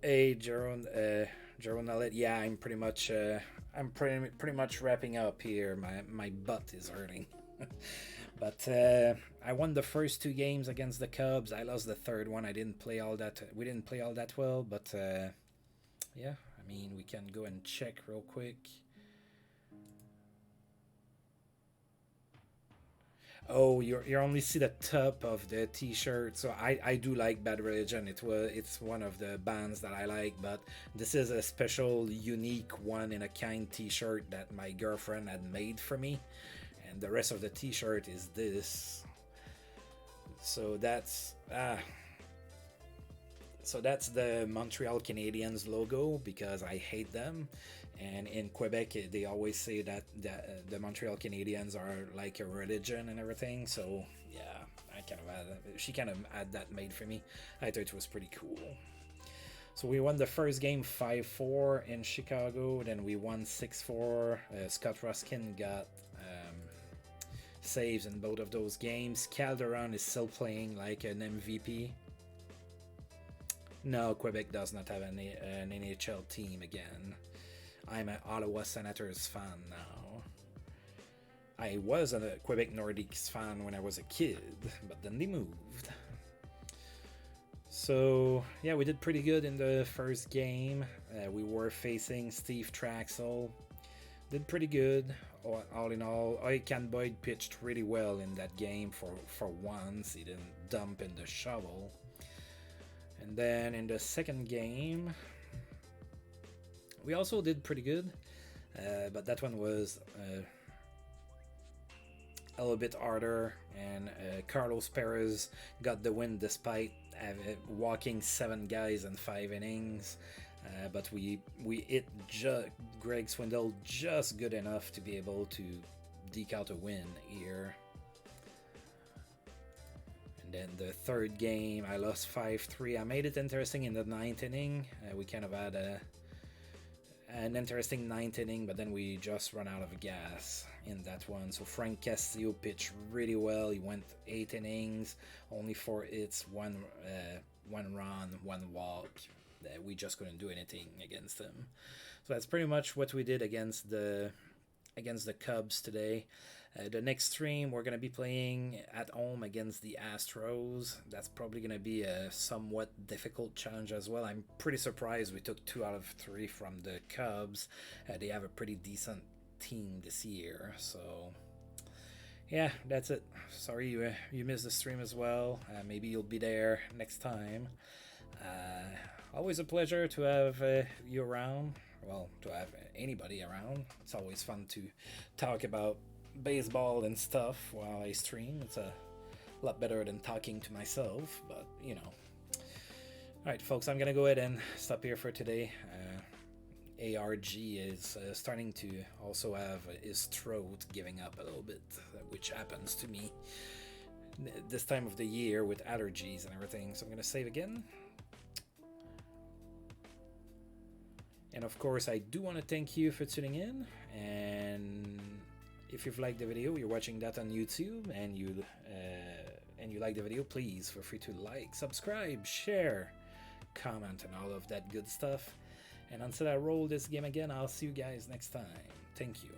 Hey, Jerome Nallet, yeah, I'm pretty much wrapping up here. My butt is hurting. But I won the first 2 games against the Cubs. I lost the third one. We didn't play all that well, but yeah, I mean, we can go and check real quick. Oh, you only see the top of the t-shirt. So I do like Bad Religion. It's one of the bands that I like, but this is a special, unique one in a kind t-shirt that my girlfriend had made for me. And the rest of the t-shirt is this. So that's the Montreal Canadiens logo, because I hate them. And in Quebec, they always say that the Montreal Canadiens are like a religion and everything. So yeah, she kind of had that made for me. I thought it was pretty cool. So we won the first game 5-4 in Chicago. Then we won 6-4. Scott Ruskin got saves in both of those games. Calderon is still playing like an MVP. No, Quebec does not have an NHL team again. I'm an Ottawa Senators fan now. I was a Quebec Nordiques fan when I was a kid, but then they moved. So yeah, we did pretty good in the first game. We were facing Steve Traxel. Did pretty good. All in all, Ken Boyd pitched really well in that game for once. He didn't dump in the shovel. And then in the second game, we also did pretty good, but that one was a little bit harder, and Carlos Perez got the win despite walking 7 guys in 5 innings. But we hit Greg Swindle just good enough to be able to deke out a win here. And then the third game, I lost 5-3. I made it interesting in the 9th inning. We kind of had an interesting 9th inning, but then we just run out of gas in that one. So Frank Castillo pitched really well. He went 8 innings, only 4 hits, 1 run, 1 walk. We just couldn't do anything against him. So that's pretty much what we did against the Cubs today. The next stream, we're going to be playing at home against the Astros. That's probably going to be a somewhat difficult challenge as well. I'm pretty surprised we took 2 out of 3 from the Cubs. They have a pretty decent team this year. So yeah, that's it. Sorry you missed the stream as well. Maybe you'll be there next time. Always a pleasure to have you around. Well, to have anybody around. It's always fun to talk about baseball and stuff while I stream. It's a lot better than talking to myself, but you know. Alright folks, I'm gonna go ahead and stop here for today. ARG is starting to also have his throat giving up a little bit, which happens to me this time of the year with allergies and everything. So I'm gonna save again. And of course, I do want to thank you for tuning in. And if you've liked the video, you're watching that on YouTube, and you like the video, please feel free to like, subscribe, share, comment, and all of that good stuff. And until I roll this game again, I'll see you guys next time. Thank you.